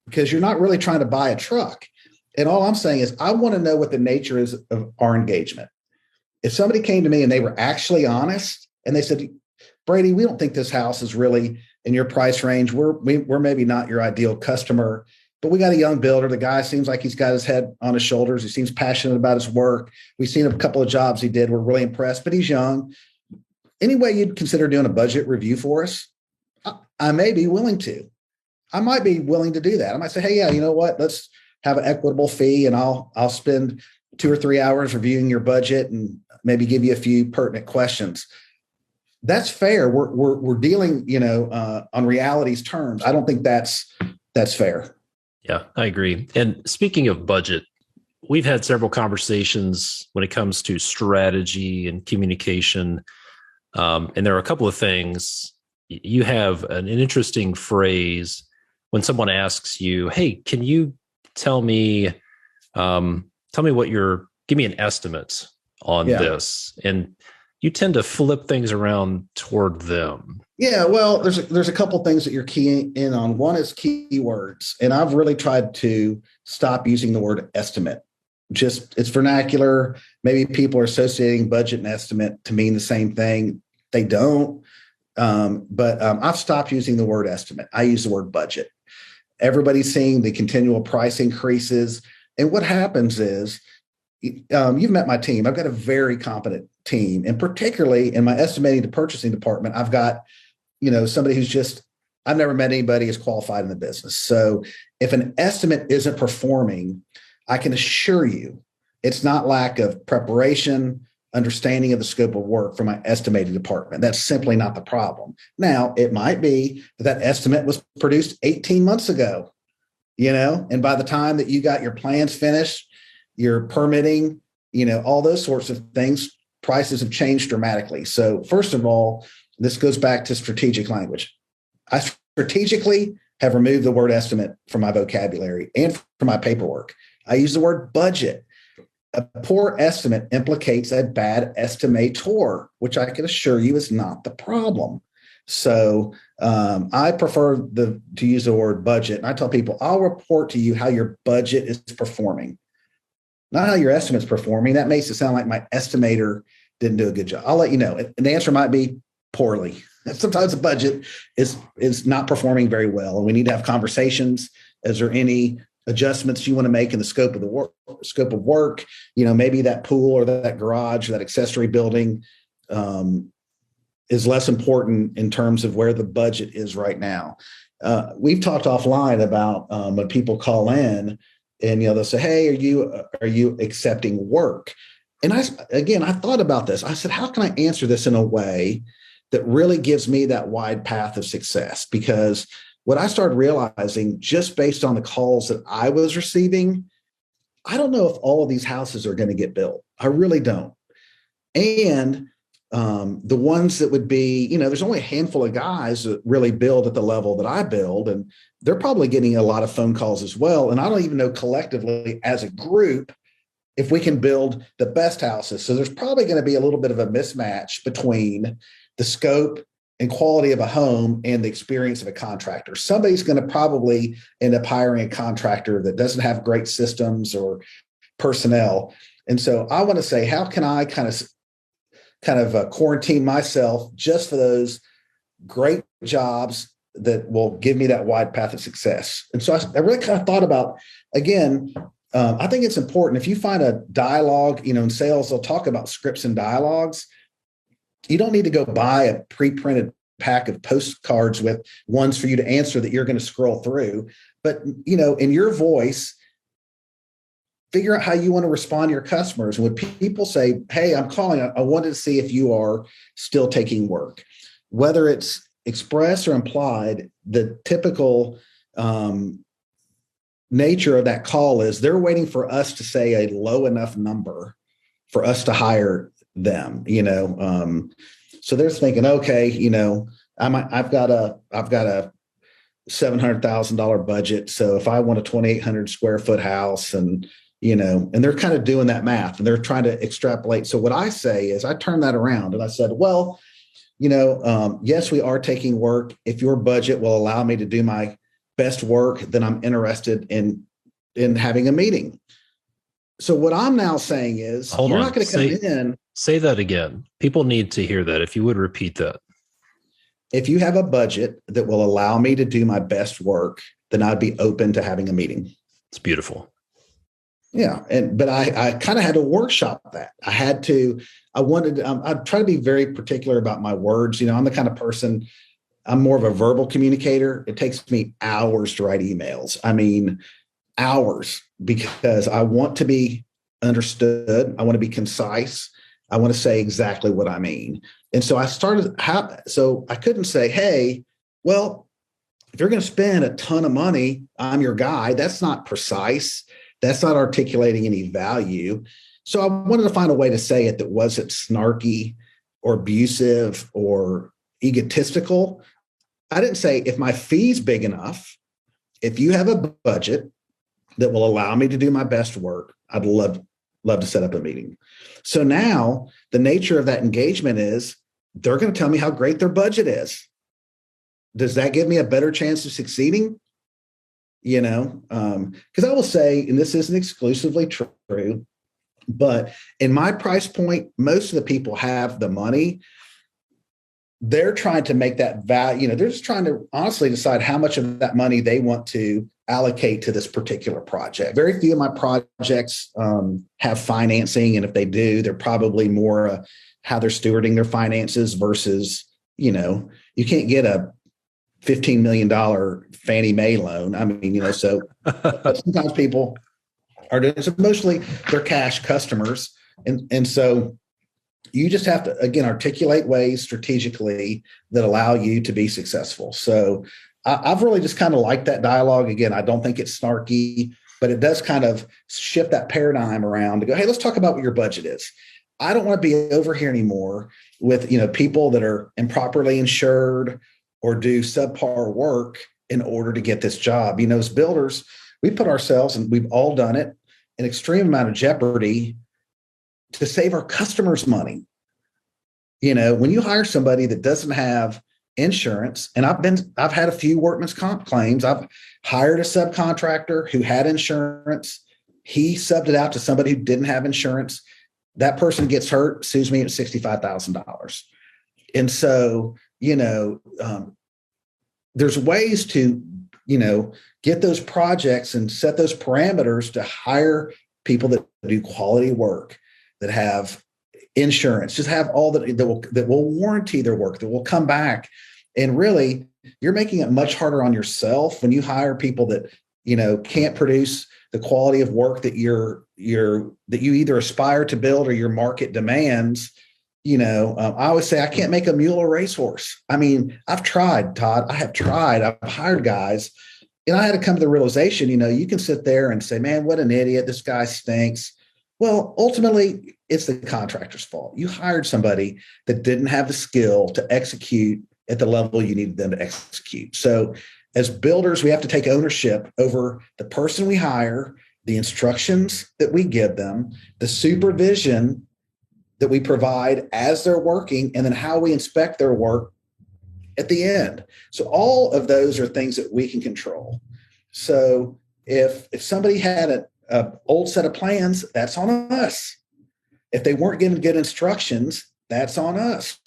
because you're not really trying to buy a truck. And all I'm saying is I want to know what the nature is of our engagement. If somebody came to me and they were actually honest and they said, Brady, we don't think this house is really in your price range. We're maybe not your ideal customer, but we got a young builder. The guy seems like he's got his head on his shoulders. He seems passionate about his work. We've seen a couple of jobs he did. We're really impressed, but he's young. Any way you'd consider doing a budget review for us? I may be willing to. I might be willing to do that. I might say, hey, yeah, you know what? Let's have an equitable fee, and I'll spend 2 or 3 hours reviewing your budget and maybe give you a few pertinent questions. That's fair. We're dealing, on reality's terms. I don't think that's fair. Yeah, I agree. And speaking of budget, we've had several conversations when it comes to strategy and communication. And there are a couple of things. You have an interesting phrase when someone asks you, hey, can you tell me give me an estimate on Yeah. this. And you tend to flip things around toward them. Yeah, well, there's a couple things that you're keying in on. One is keywords, and I've really tried to stop using the word estimate. Just it's vernacular. Maybe people are associating budget and estimate to mean the same thing. They don't. But I've stopped using the word estimate. I use the word budget. Everybody's seeing the continual price increases, and what happens is you've met my team. I've got a very competent team, and particularly in my estimating to purchasing department, I've got somebody who's just, I've never met anybody as qualified in the business. So if an estimate isn't performing, I can assure you it's not lack of preparation, understanding of the scope of work from my estimating department. That's simply not the problem. Now, it might be that estimate was produced 18 months ago, and by the time that you got your plans finished, your permitting, all those sorts of things, prices have changed dramatically. So first of all, this goes back to strategic language. I strategically have removed the word estimate from my vocabulary and from my paperwork. I use the word budget. A poor estimate implicates a bad estimator, which I can assure you is not the problem. So I prefer to use the word budget. And I tell people, I'll report to you how your budget is performing, not how your estimate's performing. That makes it sound like my estimator didn't do a good job. I'll let you know. And the answer might be poorly. Sometimes the budget is not performing very well, and we need to have conversations. Is there any adjustments you want to make in the scope of work? Maybe that pool or that garage or that accessory building is less important in terms of where the budget is right now. We've talked offline about when people call in and they'll say, "Hey, are you accepting work?" And I thought about this. I said, how can I answer this in a way that really gives me that wide path of success? Because what I started realizing just based on the calls that I was receiving, I don't know if all of these houses are going to get built. I really don't. And the ones that would be, there's only a handful of guys that really build at the level that I build, and they're probably getting a lot of phone calls as well. And I don't even know collectively as a group if we can build the best houses. So there's probably going to be a little bit of a mismatch between the scope and quality of a home and the experience of a contractor. Somebody's going to probably end up hiring a contractor that doesn't have great systems or personnel. And so I want to say, how can I kind of quarantine myself just for those great jobs that will give me that wide path of success? And so I really kind of thought about, again, I think it's important if you find a dialogue, in sales, they'll talk about scripts and dialogues. You don't need to go buy a pre-printed pack of postcards with ones for you to answer that you're going to scroll through. But, in your voice, figure out how you want to respond to your customers. And when people say, "Hey, I'm calling, I wanted to see if you are still taking work," whether it's express or implied, the typical nature of that call is they're waiting for us to say a low enough number for us to hire them. So they're thinking, okay, I've got a $700,000 budget. So if I want a 2,800 square foot house, and they're kind of doing that math and they're trying to extrapolate. So what I say is I turn that around and I said, well, yes, we are taking work. If your budget will allow me to do my best work, then I'm interested in having a meeting. So what I'm now saying is, you're not going to come in. Say that again. People need to hear that. If you would repeat that. If you have a budget that will allow me to do my best work, then I'd be open to having a meeting. It's beautiful. Yeah. But I kind of had to workshop that. I try to be very particular about my words. I'm the kind of person, I'm more of a verbal communicator. It takes me hours to write emails. I mean, hours, because I want to be understood. I want to be concise. I want to say exactly what I mean. And so so I couldn't say, "Hey, well, if you're going to spend a ton of money, I'm your guy." That's not precise. That's not articulating any value. So I wanted to find a way to say it that wasn't snarky or abusive or egotistical. I didn't say, if my fee's big enough, if you have a budget that will allow me to do my best work, I'd love love to set up a meeting. So now the nature of that engagement is they're going to tell me how great their budget is. Does that give me a better chance of succeeding? Because I will say, and this isn't exclusively true, but in my price point, most of the people have the money. They're trying to make that value, they're just trying to honestly decide how much of that money they want to allocate to this particular project. Very few of my projects have financing. And if they do, they're probably more how they're stewarding their finances versus, you can't get a $15 million Fannie Mae loan. I mean, so sometimes people are doing so mostly they're cash customers. And so you just have to, again, articulate ways strategically that allow you to be successful. So I've really just kind of liked that dialogue. Again, I don't think it's snarky, but it does kind of shift that paradigm around to go, hey, let's talk about what your budget is. I don't want to be over here anymore with, people that are improperly insured or do subpar work in order to get this job. As builders, we put ourselves, and we've all done it, an extreme amount of jeopardy to save our customers money. When you hire somebody that doesn't have insurance, and I've had a few workman's comp claims. I've hired a subcontractor who had insurance. He subbed it out to somebody who didn't have insurance. That person gets hurt, sues me at $65,000. And so, there's ways to, get those projects and set those parameters to hire people that do quality work, that have insurance, just have all that will warranty their work, that will come back. And really, you're making it much harder on yourself when you hire people that, can't produce the quality of work that you either aspire to build or your market demands. I always say I can't make a mule a racehorse. I mean, I've tried, Todd. I have tried. I've hired guys, and I had to come to the realization, you can sit there and say, man, what an idiot. This guy stinks. Well, ultimately, it's the contractor's fault. You hired somebody that didn't have the skill to execute at the level you needed them to execute. So as builders, we have to take ownership over the person we hire, the instructions that we give them, the supervision that we provide as they're working, and then how we inspect their work at the end. So all of those are things that we can control. So if somebody had an old set of plans, that's on us. If they weren't given good instructions, that's on us.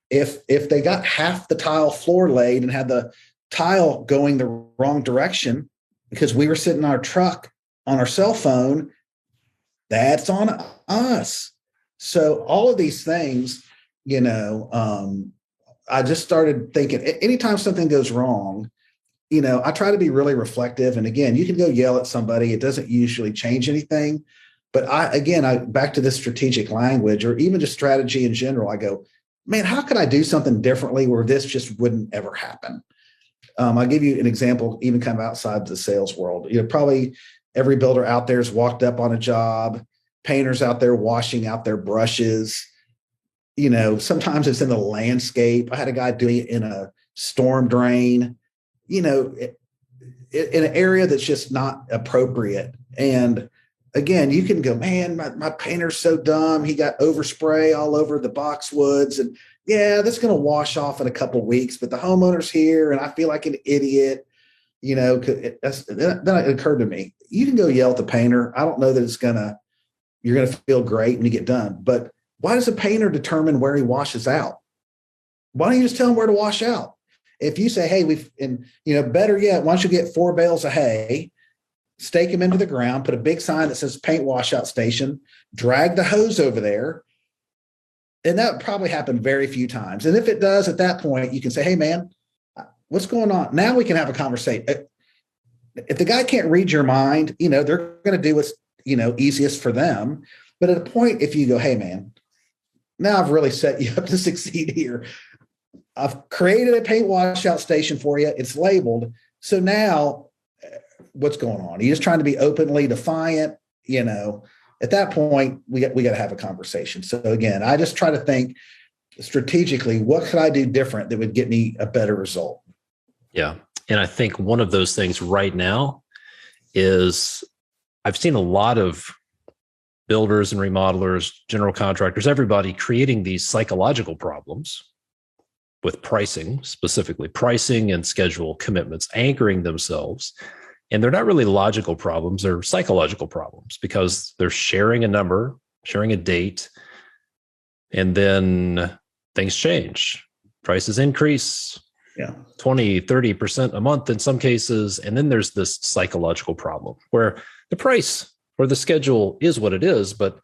If they got half the tile floor laid and had the tile going the wrong direction because we were sitting in our truck on our cell phone, that's on us. So all of these things, I just started thinking anytime something goes wrong, I try to be really reflective. And again, you can go yell at somebody. It doesn't usually change anything. But I back to this strategic language or even just strategy in general, I go, man, how could I do something differently where this just wouldn't ever happen? I'll give you an example, even kind of outside the sales world. Probably every builder out there has walked up on a job, painters out there washing out their brushes. Sometimes it's in the landscape. I had a guy doing it in a storm drain, in an area that's just not appropriate. And again, you can go, man, my painter's so dumb. He got overspray all over the boxwoods. And yeah, that's going to wash off in a couple of weeks, but the homeowner's here and I feel like an idiot. Then it occurred to me, you can go yell at the painter. I don't know that you're going to feel great when you get done, but why does a painter determine where he washes out? Why don't you just tell him where to wash out? If you say, hey, better yet, why don't you get 4 bales of hay, stake them into the ground, put a big sign that says paint washout station, drag the hose over there. And that would probably happen very few times. And if it does, at that point, you can say, hey, man, what's going on? Now we can have a conversation. If the guy can't read your mind, they're going to do what's, easiest for them. But at a point, if you go, hey, man, now I've really set you up to succeed here. I've created a paint washout station for you. It's labeled. So now what's going on? Are you just trying to be openly defiant? At that point, we got to have a conversation. So again, I just try to think strategically, what could I do different that would get me a better result? Yeah. And I think one of those things right now is I've seen a lot of builders and remodelers, general contractors, everybody creating these psychological problems with pricing, specifically pricing and schedule commitments, anchoring themselves. And they're not really logical problems, they're psychological problems because they're sharing a number, sharing a date, and then things change. Prices increase 20, 30% a month in some cases. And then there's this psychological problem where the price or the schedule is what it is, but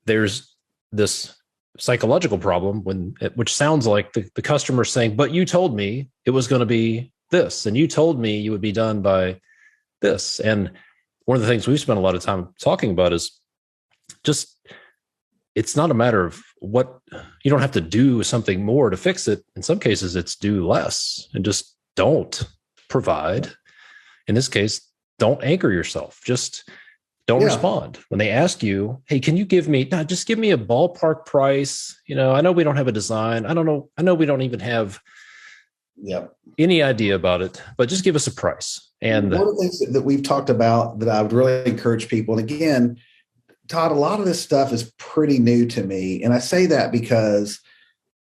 there's this psychological problem which sounds like the customer saying, but you told me it was going to be this, and you told me you would be done by this. And one of the things we've spent a lot of time talking about is just, it's not a matter of what, you don't have to do something more to fix it. In some cases, it's do less and just don't provide. In this case, don't anchor yourself. Just don't respond. When they ask you, hey, can you just give me a ballpark price? I know we don't have a design. I know we don't even have any idea about it, but just give us a price. And one of the things that we've talked about that I would really encourage people, and again, Todd, a lot of this stuff is pretty new to me. And I say that because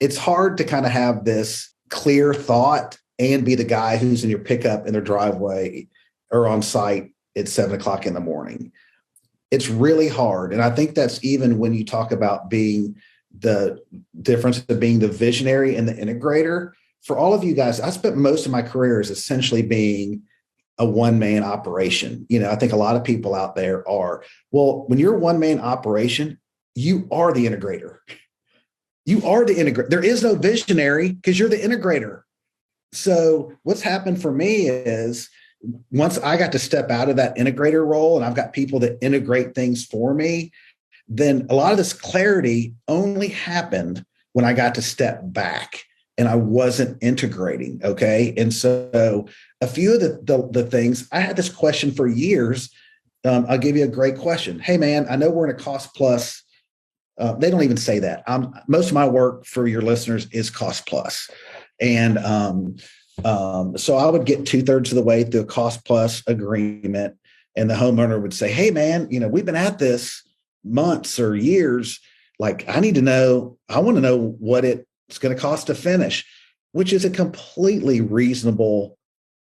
it's hard to kind of have this clear thought and be the guy who's in your pickup in their driveway or on site at 7:00 in the morning. It's really hard. And I think that's even when you talk about being the difference of being the visionary and the integrator. For all of you guys, I spent most of my career as essentially being a one-man operation. I think a lot of people out there are, well, when you're a one-man operation, you are the integrator. You are the integrator. There is no visionary because you're the integrator. So what's happened for me is once I got to step out of that integrator role and I've got people that integrate things for me, then a lot of this clarity only happened when I got to step back and I wasn't integrating. Okay. And so a few of the things, I had this question for years. I'll give you a great question. Hey man, I know we're in a cost plus. They don't even say that. Most of my work for your listeners is cost plus. And so I would get 2/3 of the way through a cost plus agreement. And the homeowner would say, hey man, we've been at this months or years. Like I want to know what it's going to cost to finish, which is a completely reasonable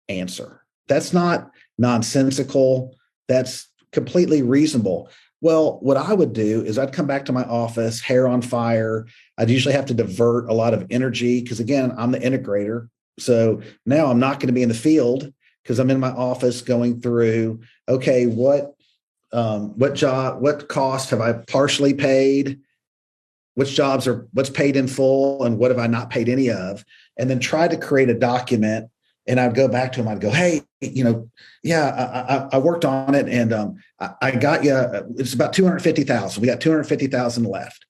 answer. That's not nonsensical. That's completely reasonable. Well, what I would do is I'd come back to my office, hair on fire. I'd usually have to divert a lot of energy because, again, I'm the integrator. So now I'm not going to be in the field because I'm in my office going through, okay, what cost have I partially paid? What's paid in full and what have I not paid any of? And then try to create a document. And I'd go back to him. I'd go, hey, I worked on it and I got you. It's about 250,000. We got 250,000 left.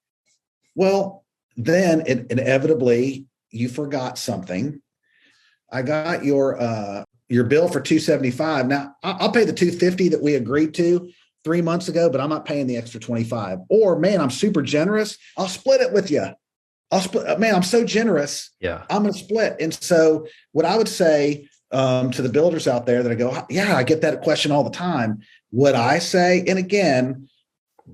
Well, then inevitably you forgot something. I got your bill for 275. Now I'll pay the 250 that we agreed to 3 months ago, but I'm not paying the extra 25. Or man, I'm super generous. I'll split it with you. Man, I'm so generous. Yeah. I'm going to split. And so what I would say to the builders out there that I go, yeah, I get that question all the time. What I say, and again,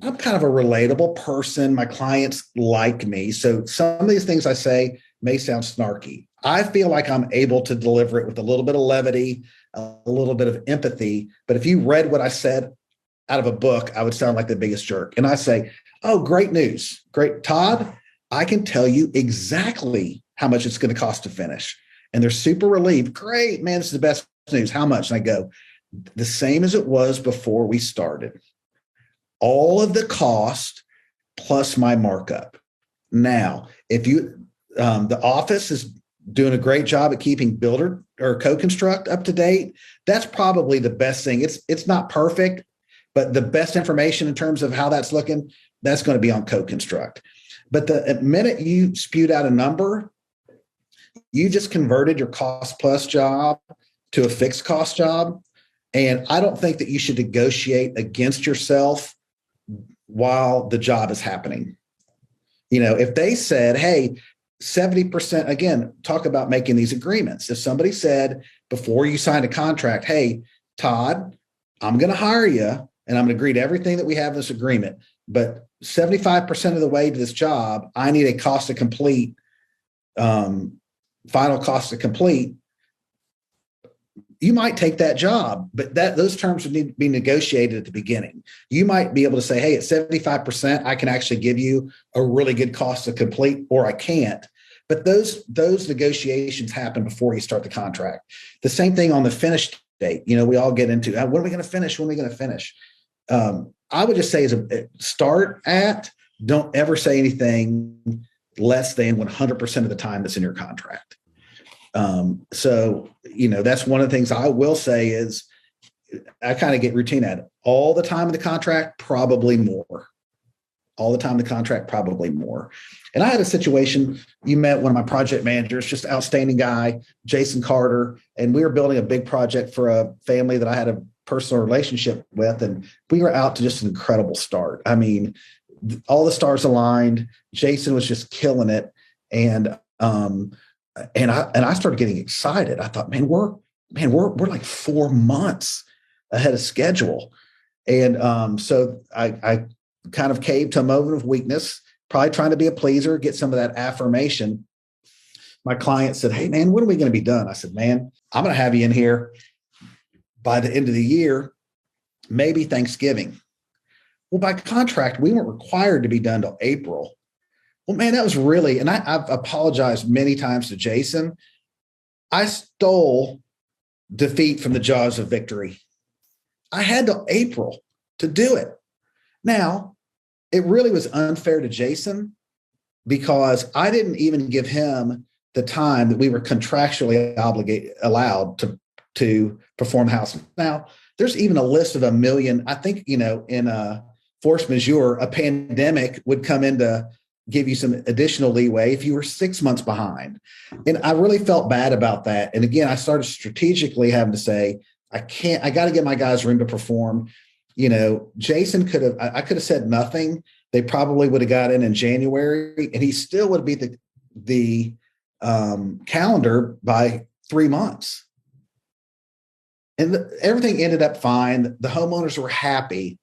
I'm kind of a relatable person. My clients like me. So some of these things I say may sound snarky. I feel like I'm able to deliver it with a little bit of levity, a little bit of empathy. But if you read what I said out of a book, I would sound like the biggest jerk. And I say, oh, great news. Great. Todd, I can tell you exactly how much it's going to cost to finish. And they're super relieved. Great, man, this is the best news. How much? And I go, the same as it was before we started. All of the cost plus my markup. Now, if the office is doing a great job at keeping Builder or Co-Construct up to date, that's probably the best thing. It's not perfect, but the best information in terms of how that's looking, that's going to be on Co-Construct. But the minute you spewed out a number, you just converted your cost plus job to a fixed cost job. And I don't think that you should negotiate against yourself while the job is happening. If they said, hey, 70%, again, talk about making these agreements. If somebody said before you signed a contract, hey, Todd, I'm going to hire you and I'm going to agree to everything that we have in this agreement. but 75% of the way to this job, I need a cost to complete, final cost to complete. You might take that job, but those terms would need to be negotiated at the beginning. You might be able to say, hey, at 75%, I can actually give you a really good cost to complete, or I can't. But those negotiations happen before you start the contract. The same thing on the finish date. We all get into, when are we going to finish? When are we going to finish? I would just say don't ever say anything less than 100% of the time that's in your contract. So, that's one of the things I will say is I kind of get routine at it. All the time in the contract, probably more. All the time in the contract, probably more. And I had a situation, you met one of my project managers, just outstanding guy, Jason Carter, and we were building a big project for a family that I had a personal relationship with, and we were out to just an incredible start. I mean, all the stars aligned. Jason was just killing it. And I started getting excited. I thought, we're like 4 months ahead of schedule. And so I kind of caved to a moment of weakness, probably trying to be a pleaser, get some of that affirmation. My client said, hey, man, when are we going to be done? I said, man, I'm going to have you in here by the end of the year, maybe Thanksgiving. Well, by contract, we weren't required to be done till April. Well, man, that was really, and I've apologized many times to Jason. I stole defeat from the jaws of victory. I had till April to do it. Now, it really was unfair to Jason because I didn't even give him the time that we were contractually allowed to perform the house. Now, there's even a list of 1 million. I think, in a force majeure, a pandemic would come in to give you some additional leeway if you were 6 months behind. And I really felt bad about that. And again, I started strategically having to say, I got to give my guys room to perform. Jason I could have said nothing. They probably would have got in January, and he still would beat the calendar by 3 months. And everything ended up fine. The homeowners were happy,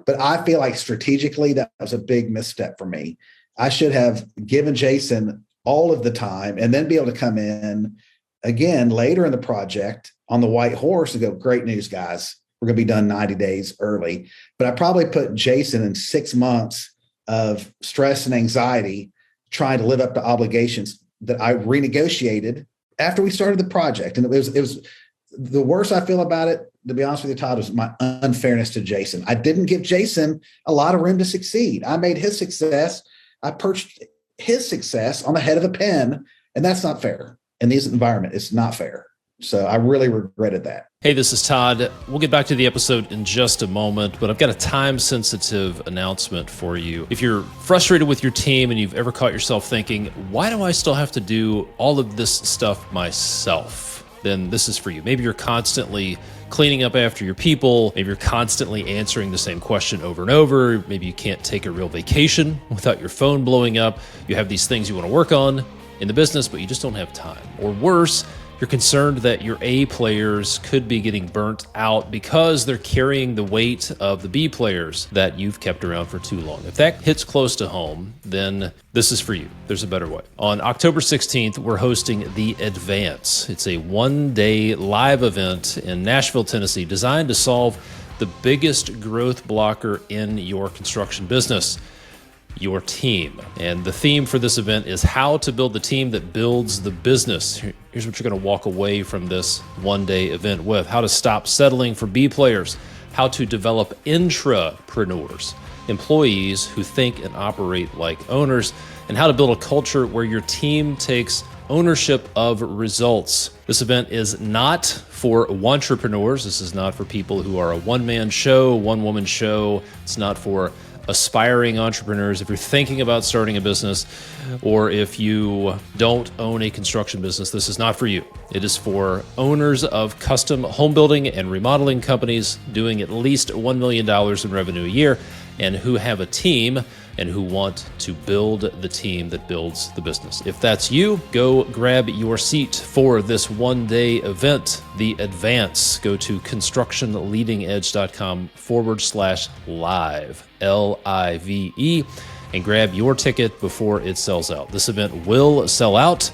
but I feel like strategically that was a big misstep for me. I should have given Jason all of the time and then be able to come in again later in the project on the white horse and go, great news, guys. We're going to be done 90 days early. But I probably put Jason in 6 months of stress and anxiety trying to live up to obligations that I renegotiated after we started the project. And it was the worst I feel about it, to be honest with you, Todd, was my unfairness to Jason. I didn't give Jason a lot of room to succeed. I made his success. I perched his success on the head of a pen, and that's not fair. In this environment, it's not fair. So I really regretted that. Hey, this is Todd. We'll get back to the episode in just a moment, but I've got a time-sensitive announcement for you. If you're frustrated with your team and you've ever caught yourself thinking, why do I still have to do all of this stuff myself? Then this is for you. Maybe you're constantly cleaning up after your people. Maybe you're constantly answering the same question over and over. Maybe you can't take a real vacation without your phone blowing up. You have these things you want to work on in the business, but you just don't have time. Or worse, you're concerned that your A players could be getting burnt out because they're carrying the weight of the B players that you've kept around for too long. If that hits close to home, then this is for you. There's a better way. On October 16th, we're hosting The Advance. It's a one-day live event in Nashville, Tennessee, designed to solve the biggest growth blocker in your construction business: your team. And the theme for this event is how to build the team that builds the business. Here's what you're going to walk away from this one-day event with: how to stop settling for B players, how to develop intrapreneurs, employees who think and operate like owners, and how to build a culture where your team takes ownership of results. This event is not for entrepreneurs. This is not for people who are a one-man show, one-woman show. It's not for aspiring entrepreneurs. If you're thinking about starting a business, or if you don't own a construction business, this is not for you. It is for owners of custom home building and remodeling companies doing at least $1 million in revenue a year and who have a team and who want to build the team that builds the business. If that's you, go grab your seat for this one-day event, The Advance. Go to constructionleadingedge.com/live, LIVE, and grab your ticket before it sells out. This event will sell out,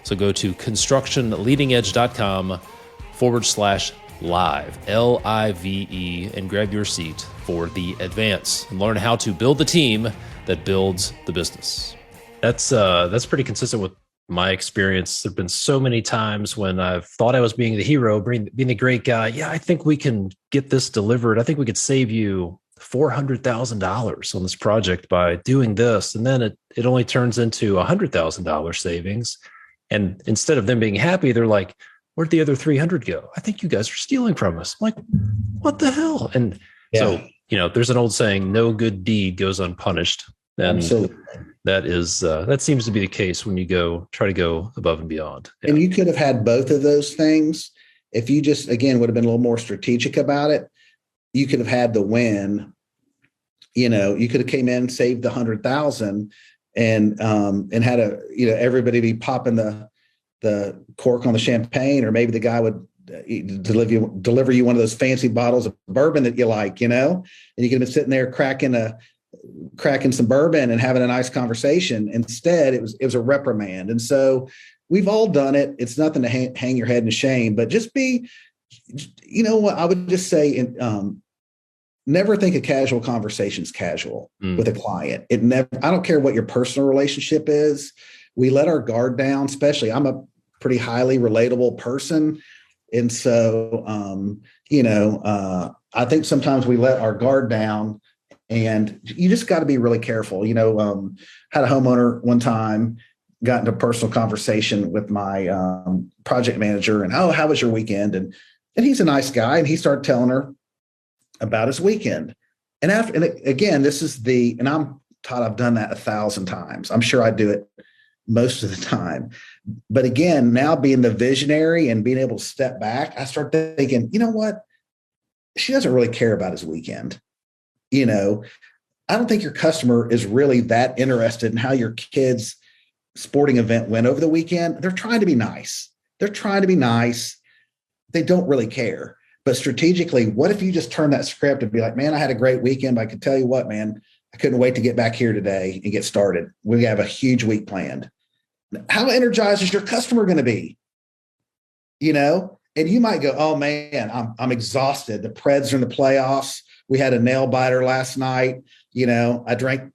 so go to constructionleadingedge.com/live, LIVE, and grab your seat for The Advance and learn how to build the team that builds the business. That's pretty consistent with my experience. There've been so many times when I've thought I was being the hero, being the great guy. Yeah, I think we can get this delivered. I think we could save you $400,000 on this project by doing this. And then it only turns into $100,000 savings. And instead of them being happy, they're like, where'd the other 300 go? I think you guys are stealing from us. I'm like, what the hell? And so, there's an old saying, no good deed goes unpunished. And Absolutely. that seems to be the case when you try to go above and beyond. Yeah. And you could have had both of those things. If you just, again, would have been a little more strategic about it, you could have had the win. You could have came in, saved the 100,000 and had everybody be popping the cork on the champagne, or maybe the guy would deliver you one of those fancy bottles of bourbon that you like, and you could have been sitting there cracking some bourbon and having a nice conversation. Instead, it was a reprimand. And so we've all done it. It's nothing to hang your head in shame, but just be, what I would just say, never think a casual conversation is casual with a client. I don't care what your personal relationship is. We let our guard down, especially I'm a pretty highly relatable person. And so, I think sometimes we let our guard down, and you just got to be really careful. Had a homeowner one time, got into a personal conversation with my project manager, and, how was your weekend? And he's a nice guy. And he started telling her about his weekend. And again, and I'm Todd, I've done that 1,000 times. I'm sure I do it most of the time. But again, now being the visionary and being able to step back, I start thinking, you know what? She doesn't really care about his weekend. I don't think your customer is really that interested in how your kid's sporting event went over the weekend. They're trying to be nice. They don't really care. But strategically, what if you just turn that script and be like, man, I had a great weekend, but I could tell you what, man, I couldn't wait to get back here today and get started. We have a huge week planned. How energized is your customer going to be? And you might go, oh man, I'm exhausted. The Preds are in the playoffs. We had a nail biter last night. I drank,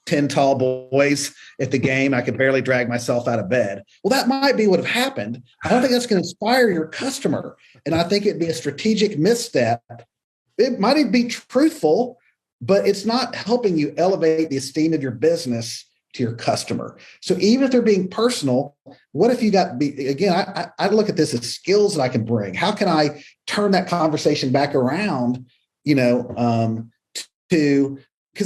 10 tall boys at the game. I could barely drag myself out of bed. Well, that might be what have happened. I don't think that's going to inspire your customer. And I think it'd be a strategic misstep. It might even be truthful, but it's not helping you elevate the esteem of your business to your customer. So even if they're being personal, what if you I look at this as skills that I can bring. How can I turn that conversation back around, because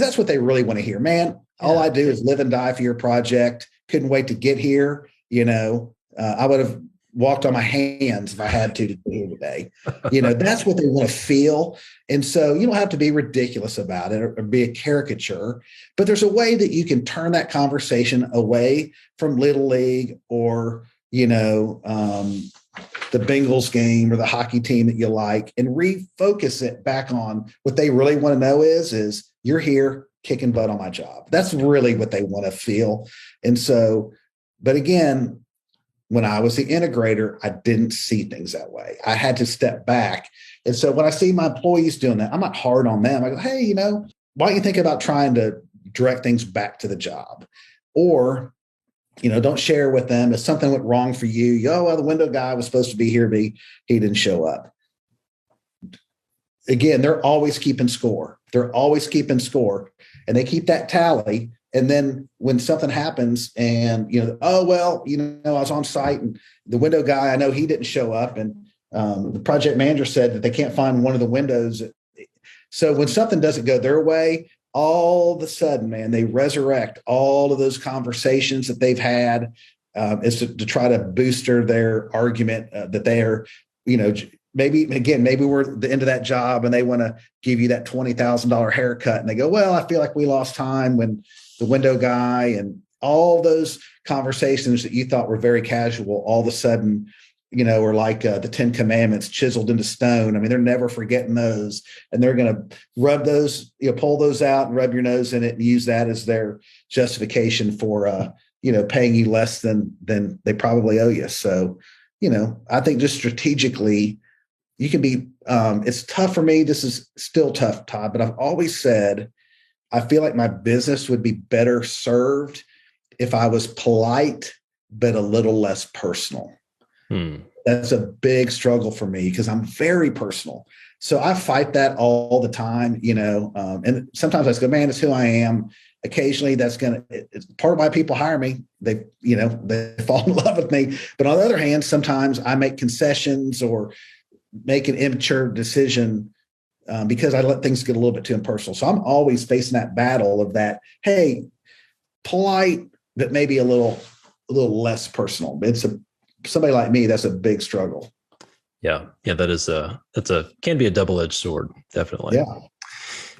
that's what they really want to hear. Man, all I do is live and die for your project. Couldn't wait to get here. I would have walked on my hands if I had to get here today. That's what they want to feel. And so you don't have to be ridiculous about it or be a caricature, but there's a way that you can turn that conversation away from Little League or, the Bengals game or the hockey team that you like, and refocus it back on what they really want to know is you're here kicking butt on my job. That's really what they want to feel. And so, but again, when I was the integrator, I didn't see things that way. I had to step back. And so when I see my employees doing that, I'm not hard on them. I go, hey, why don't you think about trying to direct things back to the job? Or, don't share with them if something went wrong for you. The window guy was supposed to be here, but he didn't show up. Again, they're always keeping score. And they keep that tally. And then when something happens and, I was on site and the window guy, I know he didn't show up. And the project manager said that they can't find one of the windows. So when something doesn't go their way, all of a sudden, man, they resurrect all of those conversations that they've had is to try to booster their argument that they are, maybe we're at the end of that job and they want to give you that $20,000 haircut. And they go, well, I feel like we lost time when the window guy and all those conversations that you thought were very casual, all of a sudden, are like the 10 Commandments chiseled into stone. I mean, they're never forgetting those, and they're going to rub those, pull those out and rub your nose in it and use that as their justification for, paying you less than they probably owe you. So, I think just strategically, you can be, it's tough for me. This is still tough, Todd, but I've always said, I feel like my business would be better served if I was polite, but a little less personal. That's a big struggle for me because I'm very personal. So I fight that all the time, and sometimes I just go, man, it's who I am. Occasionally it's part of why people hire me. They fall in love with me. But on the other hand, sometimes I make concessions or make an immature decision because I let things get a little bit too impersonal. So I'm always facing that battle of that, hey, polite, but maybe a little less personal. Somebody like me, that's a big struggle. Yeah. That can be a double-edged sword. Definitely. Yeah.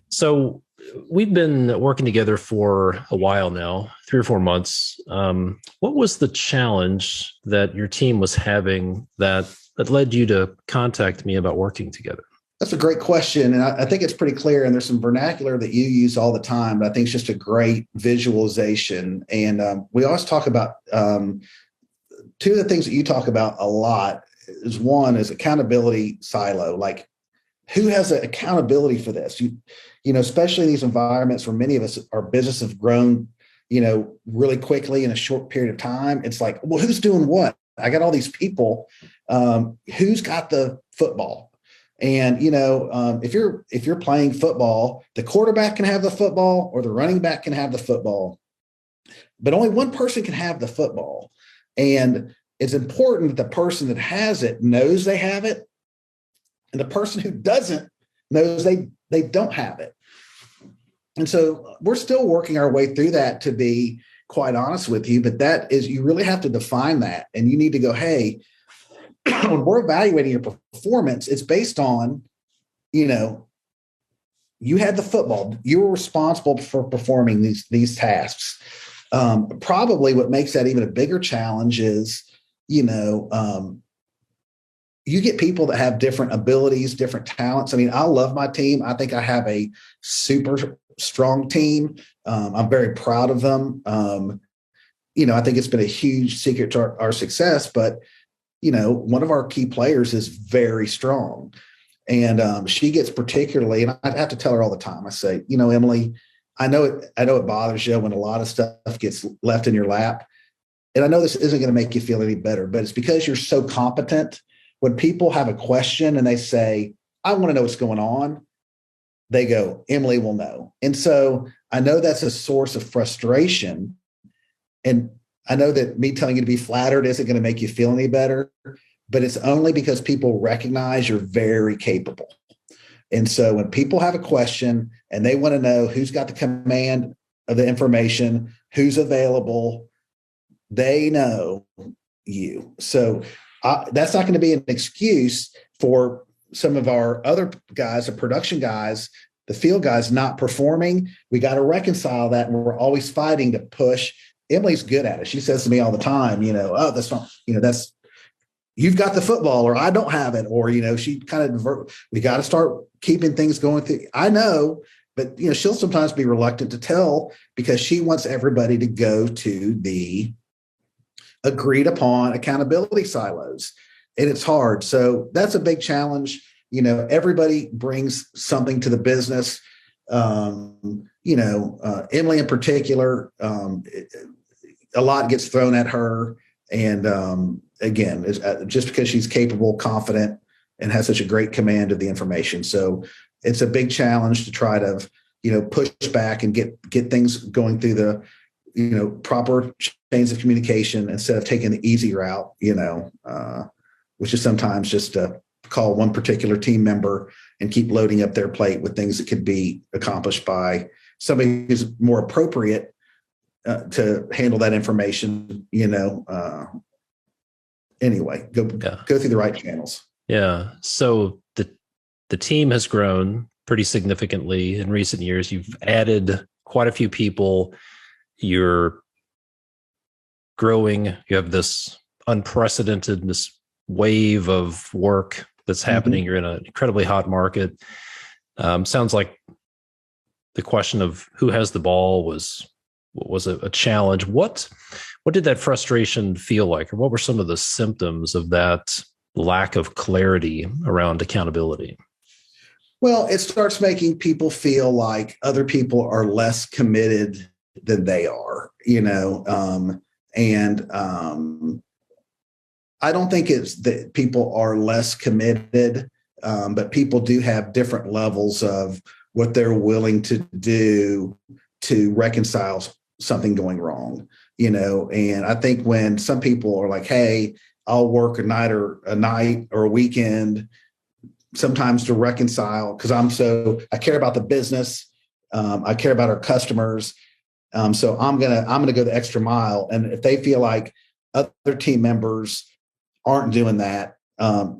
So we've been working together for a while now, 3 or 4 months. What was the challenge that your team was having that led you to contact me about working together? That's a great question. And I think it's pretty clear. And there's some vernacular that you use all the time, but I think it's just a great visualization. And we always talk about two of the things that you talk about a lot is one is accountability silo. Like, who has an accountability for this? Especially in these environments where many of us, our business have grown, really quickly in a short period of time. It's like, well, who's doing what? I got all these people. Who's got the football? And, if you're playing football, the quarterback can have the football or the running back can have the football, but only one person can have the football. And it's important that the person that has it knows they have it. And the person who doesn't knows they don't have it. And so we're still working our way through that, to be quite honest with you. But that is, you really have to define that. And you need to go, hey, when we're evaluating your performance, it's based on, you had the football. You were responsible for performing these tasks. Probably what makes that even a bigger challenge is, you get people that have different abilities, different talents. I mean, I love my team. I think I have a super strong team. I'm very proud of them. I think it's been a huge secret to our success, but, one of our key players is very strong. And she gets particularly, and I have to tell her all the time, I say, Emily, I know it bothers you when a lot of stuff gets left in your lap. And I know this isn't going to make you feel any better, but it's because you're so competent. When people have a question and they say, I want to know what's going on, they go, Emily will know. And so I know that's a source of frustration. And I know that me telling you to be flattered isn't going to make you feel any better, but it's only because people recognize you're very capable. And so when people have a question and they want to know who's got the command of the information, who's available, they know you. So that's not going to be an excuse for some of our other guys, the production guys, the field guys not performing. We got to reconcile that. And we're always fighting to push. Emily's good at it. She says to me all the time, oh, that's not, that's, you've got the football, or I don't have it. Or, she kind of, we got to start keeping things going through. I know, but, she'll sometimes be reluctant to tell because she wants everybody to go to the agreed upon accountability silos. And it's hard. So that's a big challenge. Everybody brings something to the business. Emily in particular, a lot gets thrown at her. And again, just because she's capable, confident, and has such a great command of the information. So it's a big challenge to try to, push back and get things going through the, proper chains of communication instead of taking the easy route, which is sometimes just to call one particular team member and keep loading up their plate with things that could be accomplished by somebody who's more appropriate to handle that information, anyway, go through the right channels. Yeah. So the team has grown pretty significantly in recent years. You've added quite a few people. You're growing. You have this unprecedented this wave of work that's happening. Mhm. You're in an incredibly hot market. Sounds like the question of who has the ball was a challenge. What did that frustration feel like, or what were some of the symptoms of that lack of clarity around accountability? Well, it starts making people feel like other people are less committed than they are, and I don't think it's that people are less committed, but people do have different levels of what they're willing to do to reconcile something going wrong, And I think when some people are like, "Hey, I'll work a night or a weekend," sometimes to reconcile because I care about the business, I care about our customers, so I'm gonna go the extra mile, and if they feel like other team members aren't doing that,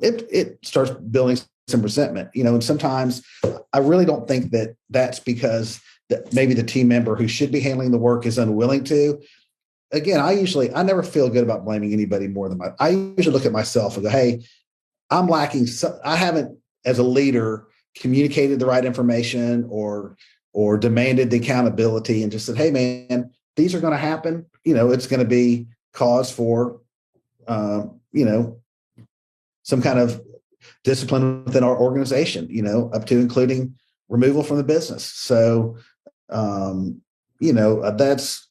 it starts building some resentment, and sometimes I really don't think that that's because that maybe the team member who should be handling the work is unwilling to. Again, I never feel good about blaming anybody more than I usually look at myself and go, hey, I'm lacking. I haven't, as a leader, communicated the right information or demanded the accountability and just said, "Hey, man, these are going to happen. It's going to be cause for, uh, you know, some kind of discipline within our organization. Up to including removal from the business." So, that's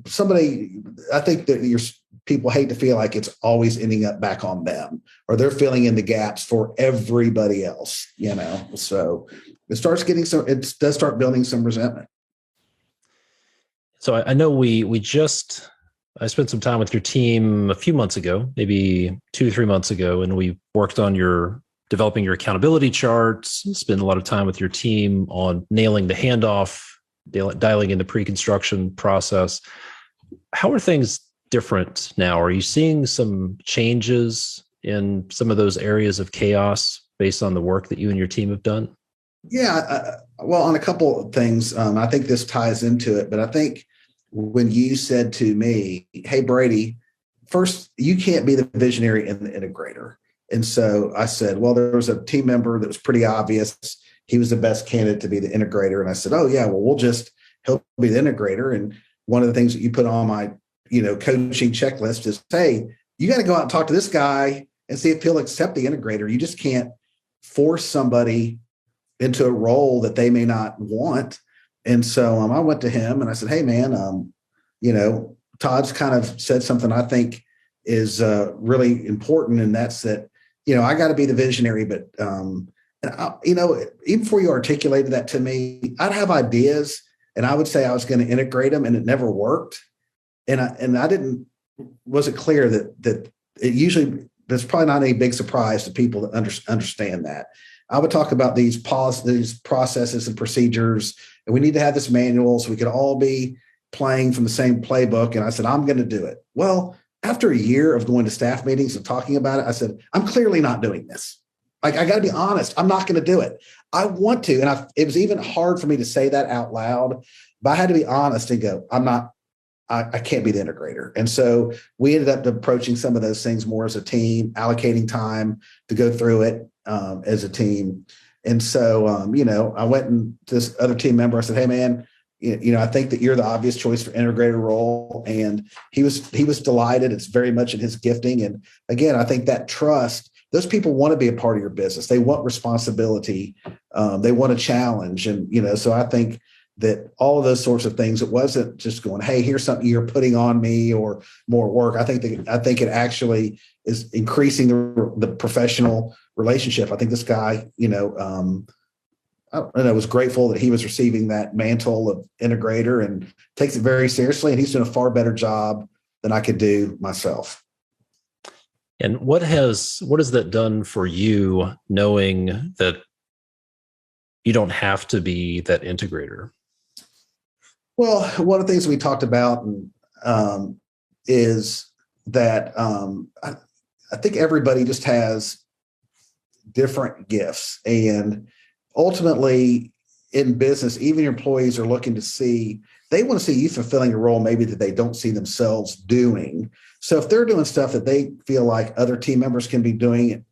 somebody. I think that your people hate to feel like it's always ending up back on them or they're filling in the gaps for everybody else, so it does start building some resentment. So I know I spent some time with your team a few months ago, maybe 2 or 3 months ago, and we worked on your developing your accountability charts, spend a lot of time with your team on nailing the handoff, dialing in the pre-construction process. How are things different now? Are you seeing some changes in some of those areas of chaos based on the work that you and your team have done? Yeah, well, on a couple of things, I think this ties into it, but I think when you said to me, "Hey, Brady, first, you can't be the visionary and the integrator." And so I said, "Well, there was a team member that was pretty obvious. He was the best candidate to be the integrator." And I said, "Oh, yeah, well, he'll be the integrator." And one of the things that you put on my, coaching checklist is, "Hey, you got to go out and talk to this guy and see if he'll accept the integrator. You just can't force somebody into a role that they may not want." And so I went to him and I said, "Hey, man, Todd's kind of said something I think is really important, and that's that, I got to be the visionary, but even before you articulated that to me, I'd have ideas, and I would say I was going to integrate them, and it never worked, and I didn't wasn't clear that it usually there's probably not any big surprise to people that understand that." I would talk about these policies, processes, and procedures, and we need to have this manual so we could all be playing from the same playbook. And I said, "I'm going to do it." Well, after a year of going to staff meetings and talking about it, I said, "I'm clearly not doing this. Like, I got to be honest. I'm not going to do it. I want to." And it was even hard for me to say that out loud, but I had to be honest and go, "I'm not, I can't be the integrator." And so we ended up approaching some of those things more as a team, allocating time to go through it as a team. And so, I went and this other team member, I said, "Hey, man, I think that you're the obvious choice for integrator role." And he was delighted. It's very much in his gifting. And again, I think that trust, those people want to be a part of your business. They want responsibility. They want a challenge. And, so I think that all of those sorts of things, it wasn't just going, "Hey, here's something you're putting on me," or more work. I think it actually is increasing the professional relationship. I think this guy, I don't know, was grateful that he was receiving that mantle of integrator and takes it very seriously. And he's doing a far better job than I could do myself. And what has that done for you, knowing that you don't have to be that integrator? Well, one of the things we talked about is that I think everybody just has different gifts. And ultimately in business, even your employees are looking to see, they want to see you fulfilling a role maybe that they don't see themselves doing. So if they're doing stuff that they feel like other team members can be doing,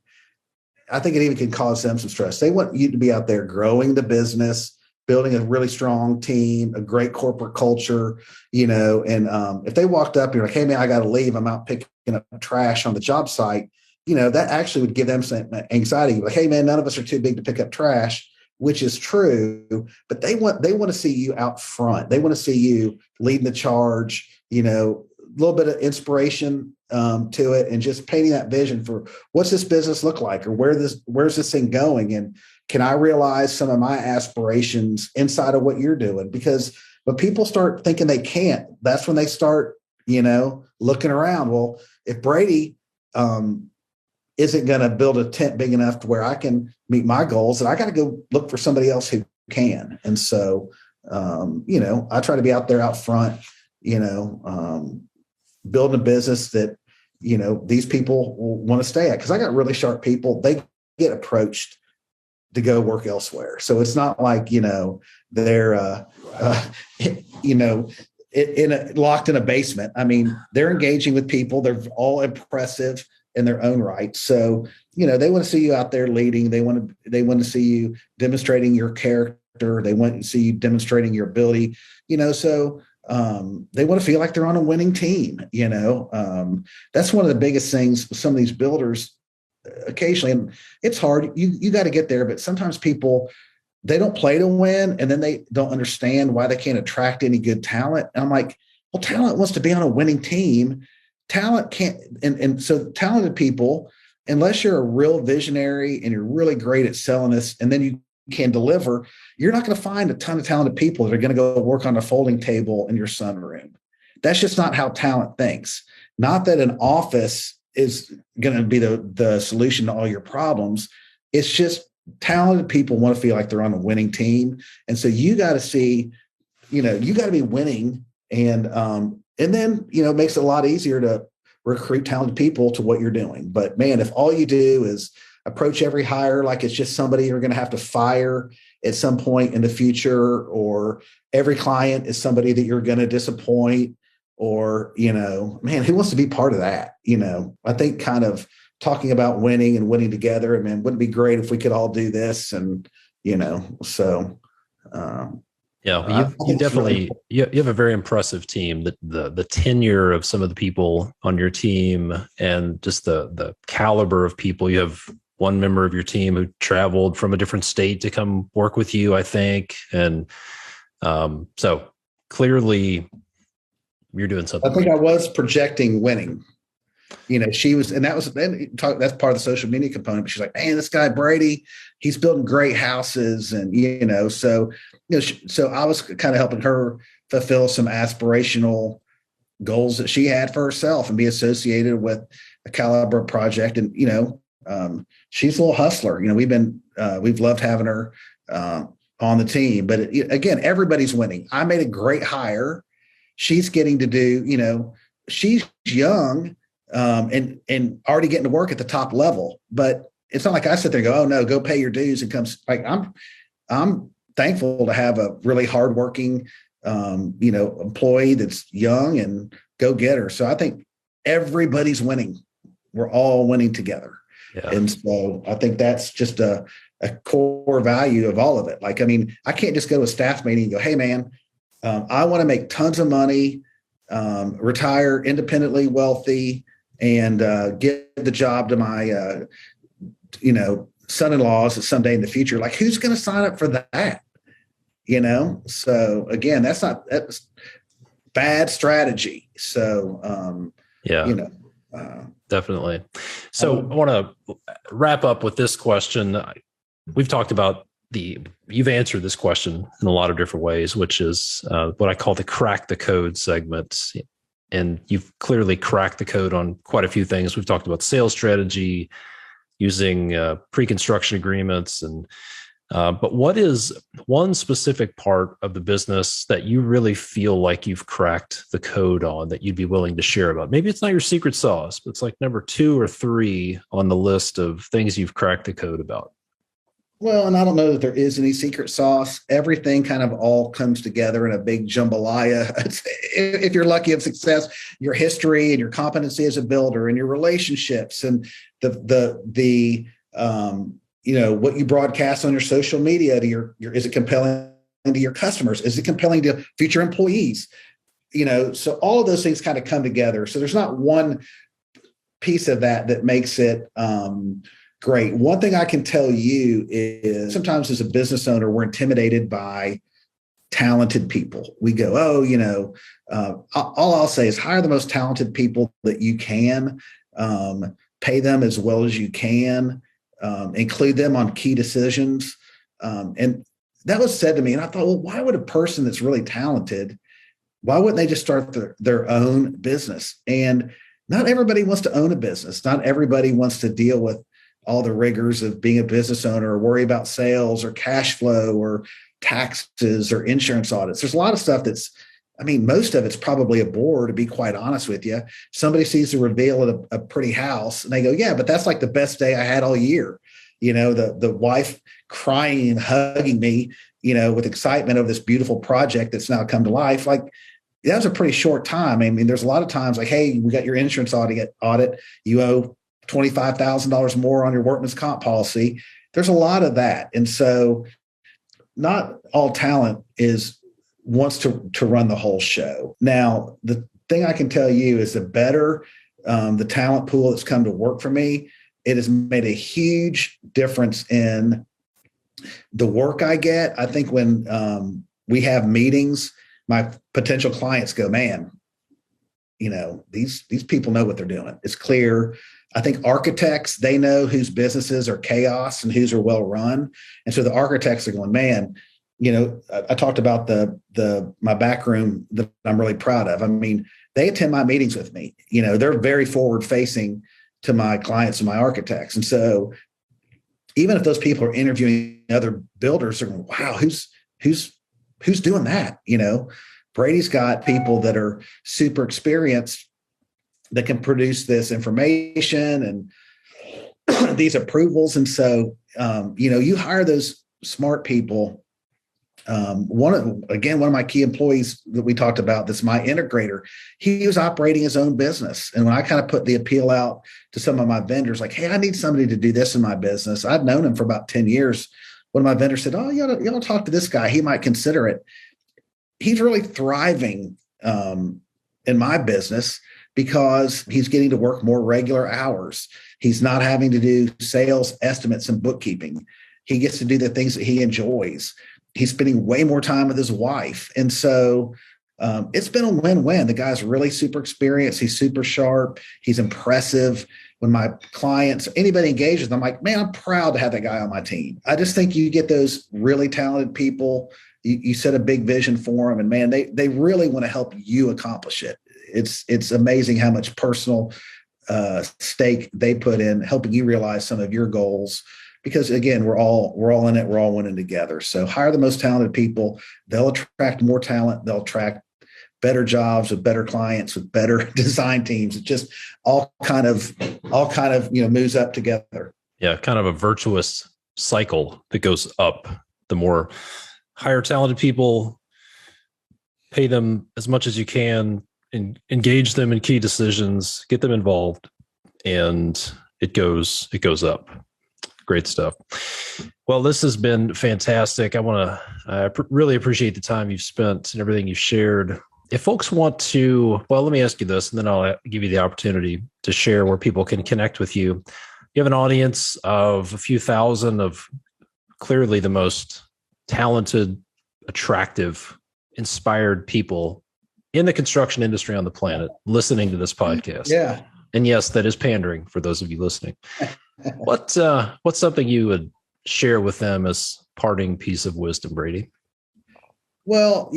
I think it even can cause them some stress. They want you to be out there growing the business, building a really strong team, a great corporate culture, and if they walked up, you're like, hey man, I got to leave. I'm out picking up trash on the job site. That actually would give them some anxiety. Like, hey man, none of us are too big to pick up trash, which is true, but they want to see you out front. They want to see you leading the charge, a little bit of inspiration to it, and just painting that vision for what's this business look like, or where's this thing going, and can I realize some of my aspirations inside of what you're doing? Because when people start thinking they can't, that's when they start, looking around. Well, if Brady isn't going to build a tent big enough to where I can meet my goals, and I got to go look for somebody else who can. And so, I try to be out there out front, building a business that, these people will want to stay at. Cause I got really sharp people. They get approached to go work elsewhere. So it's not like, they're, locked in a basement. I mean, they're engaging with people. They're all impressive in their own right. So, they want to see you out there leading. They want to see you demonstrating your character. They want to see you demonstrating your ability, so they want to feel like they're on a winning team. That's one of the biggest things with some of these builders occasionally, and it's hard. You got to get there, but sometimes people, they don't play to win, and then they don't understand why they can't attract any good talent. And I'm like, well, talent wants to be on a winning team. Talent can't, and so talented people, unless you're a real visionary and you're really great at selling this, and then you can deliver, you're not going to find a ton of talented people that are going to go work on a folding table in your sunroom. That's just not how talent thinks. Not that an office is going to be the solution to all your problems. It's just talented people want to feel like they're on a winning team. And so you got to see, you got to be winning. And then, it makes it a lot easier to recruit talented people to what you're doing. But man, if all you do is approach every hire like it's just somebody you're going to have to fire at some point in the future, or every client is somebody that you're going to disappoint, or, man, who wants to be part of that? I think kind of talking about winning and winning together, and man, wouldn't it be great if we could all do this? And, so. Yeah, you definitely, you have a very impressive team. The tenure of some of the people on your team, and just the caliber of people. You have one member of your team who traveled from a different state to come work with you, I think. And so clearly you're doing something. I think I was projecting winning. She was, and that's part of the social media component. But she's like, man, this guy Brady, he's building great houses, and so I was kind of helping her fulfill some aspirational goals that she had for herself, and be associated with a caliber project. And she's a little hustler. We've loved having her on the team. But again, everybody's winning. I made a great hire. She's getting to do. She's young. And already getting to work at the top level, but it's not like I sit there and go, oh no, go pay your dues and come. Like I'm thankful to have a really hardworking, employee that's young and go getter. So I think everybody's winning. We're all winning together. Yeah. And so I think that's just a core value of all of it. Like, I mean, I can't just go to a staff meeting and go, hey man, I want to make tons of money, retire independently wealthy, and give the job to my, son-in-laws someday in the future. Like, who's going to sign up for that? So again, that's bad strategy. So, definitely. So I want to wrap up with this question. We've talked about you've answered this question in a lot of different ways, which is what I call the crack the code segment. And you've clearly cracked the code on quite a few things. We've talked about sales strategy, using pre-construction agreements, and But what is one specific part of the business that you really feel like you've cracked the code on that you'd be willing to share about? Maybe it's not your secret sauce, but it's like number 2 or 3 on the list of things you've cracked the code about. Well, and I don't know that there is any secret sauce. Everything kind of all comes together in a big jambalaya. If you're lucky of success, your history and your competency as a builder and your relationships and the what you broadcast on your social media to your is it compelling to your customers? Is it compelling to future employees? So all of those things kind of come together. So there's not one piece of that makes it great. One thing I can tell you is sometimes as a business owner, we're intimidated by talented people. We go, all I'll say is hire the most talented people that you can, pay them as well as you can, include them on key decisions. And that was said to me. And I thought, well, why would a person that's really talented, why wouldn't they just start their own business? And not everybody wants to own a business. Not everybody wants to deal with all the rigors of being a business owner or worry about sales or cash flow or taxes or insurance audits. There's a lot of stuff most of it's probably a bore, to be quite honest with you. Somebody sees the reveal of a pretty house and they go, yeah, but that's like the best day I had all year. The wife crying and hugging me, with excitement over this beautiful project that's now come to life. Like, that was a pretty short time. There's a lot of times like, hey, we got your insurance audit. You owe $25,000 more on your workman's comp policy. There's a lot of that. And so not all talent wants to run the whole show. Now, the thing I can tell you is the better the talent pool that's come to work for me, it has made a huge difference in the work I get. I think when we have meetings, my potential clients go, man, these people know what they're doing. It's clear. I think architects, they know whose businesses are chaos and whose are well run. And so the architects are going, man, I talked about my back room that I'm really proud of. They attend my meetings with me. They're very forward facing to my clients and my architects. And so even if those people are interviewing other builders, they're going, wow, who's doing that? Brady's got people that are super experienced that can produce this information and these approvals. And so, you hire those smart people. One of my key employees that we talked about, that's my integrator, he was operating his own business. And when I kind of put the appeal out to some of my vendors, like, hey, I need somebody to do this in my business. I'd known him for about 10 years. One of my vendors said, oh, you ought to talk to this guy. He might consider it. He's really thriving in my business because he's getting to work more regular hours. He's not having to do sales estimates and bookkeeping. He gets to do the things that he enjoys. He's spending way more time with his wife. And so it's been a win-win. The guy's really super experienced. He's super sharp. He's impressive. When my clients, anybody engages, I'm like, man, I'm proud to have that guy on my team. I just think you get those really talented people. You set a big vision for them, and man, they really want to help you accomplish it. It's amazing how much personal stake they put in helping you realize some of your goals. Because again, we're all in it. We're all winning together. So hire the most talented people. They'll attract more talent. They'll attract better jobs with better clients, with better design teams. It just all kind of moves up together. Yeah, kind of a virtuous cycle that goes up. The more hire talented people, pay them as much as you can, and engage them in key decisions, get them involved, and it goes up. Great stuff. Well, this has been fantastic. I really appreciate the time you've spent and everything you've shared. If folks want to, well, let me ask you this, and then I'll give you the opportunity to share where people can connect with you. You have an audience of a few thousand of clearly the most talented, attractive, inspired people in the construction industry on the planet listening to this podcast. Yeah. And yes, that is pandering for those of you listening. What's something you would share with them as parting piece of wisdom, Brady? Well,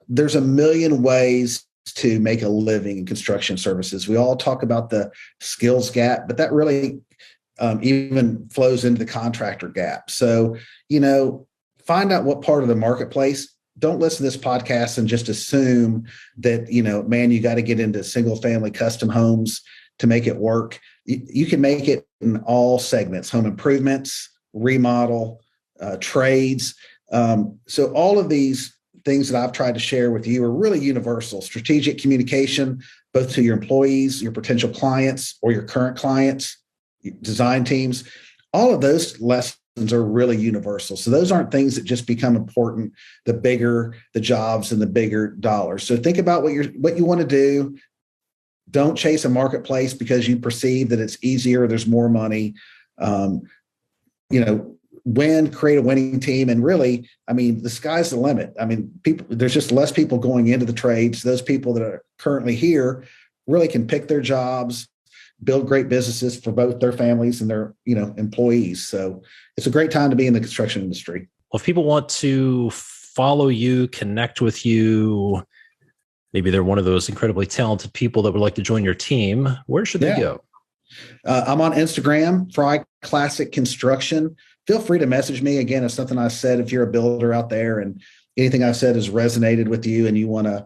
there's a million ways to make a living in construction services. We all talk about the skills gap, but that really even flows into the contractor gap. So, find out what part of the marketplace. Don't listen to this podcast and just assume that, man, you got to get into single family custom homes to make it work. You can make it in all segments: home improvements, remodel, trades. So all of these things that I've tried to share with you are really universal. Strategic communication, both to your employees, your potential clients, or your current clients, design teams. All of those lessons are really universal. So those aren't things that just become important the bigger the jobs and the bigger dollars. So think about what you want to do. Don't chase a marketplace because you perceive that it's easier, there's more money. Create a winning team. And really, the sky's the limit. There's just less people going into the trades. Those people that are currently here really can pick their jobs, build great businesses for both their families and their, employees. So it's a great time to be in the construction industry. Well, if people want to follow you, connect with you, maybe they're one of those incredibly talented people that would like to join your team, where should they go? I'm on Instagram, Fry Classic Construction. Feel free to message me. Again, it's something I said. If you're a builder out there and anything I've said has resonated with you and you want to,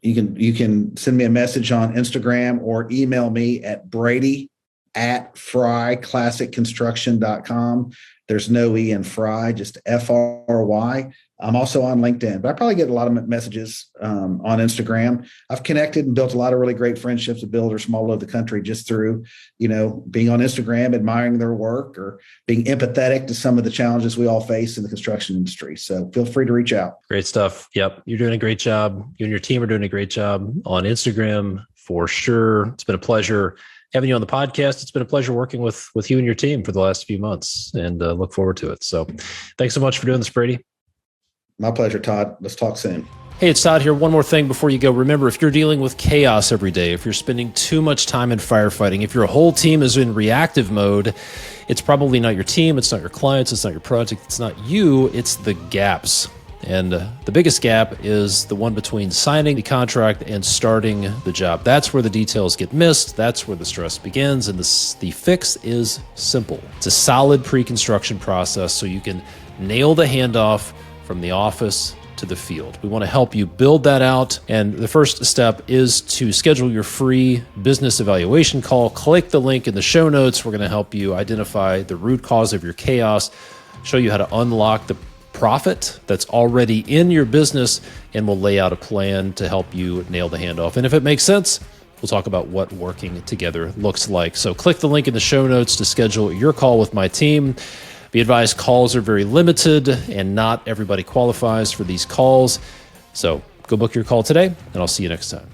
you can send me a message on Instagram or email me at brady@fryclassicconstruction.com. There's no E in Fry, just FRY. I'm also on LinkedIn, but I probably get a lot of messages on Instagram. I've connected and built a lot of really great friendships with builders from all over the country just through, being on Instagram, admiring their work, or being empathetic to some of the challenges we all face in the construction industry. So feel free to reach out. Great stuff. Yep. You're doing a great job. You and your team are doing a great job on Instagram for sure. It's been a pleasure having you on the podcast. It's been a pleasure working with you and your team for the last few months, and look forward to it. So thanks so much for doing this, Brady. My pleasure, Todd. Let's talk soon. Hey, it's Todd here. One more thing before you go. Remember, if you're dealing with chaos every day, if you're spending too much time in firefighting, if your whole team is in reactive mode, it's probably not your team, it's not your clients, it's not your project, it's not you, it's the gaps. And the biggest gap is the one between signing the contract and starting the job. That's where the details get missed. That's where the stress begins. And the fix is simple. It's a solid pre-construction process so you can nail the handoff from the office to the field. We want to help you build that out. And the first step is to schedule your free business evaluation call. Click the link in the show notes. We're going to help you identify the root cause of your chaos, show you how to unlock the profit that's already in your business, and we'll lay out a plan to help you nail the handoff. And if it makes sense, we'll talk about what working together looks like. So click the link in the show notes to schedule your call with my team. Be advised, calls are very limited and not everybody qualifies for these calls. So go book your call today, and I'll see you next time.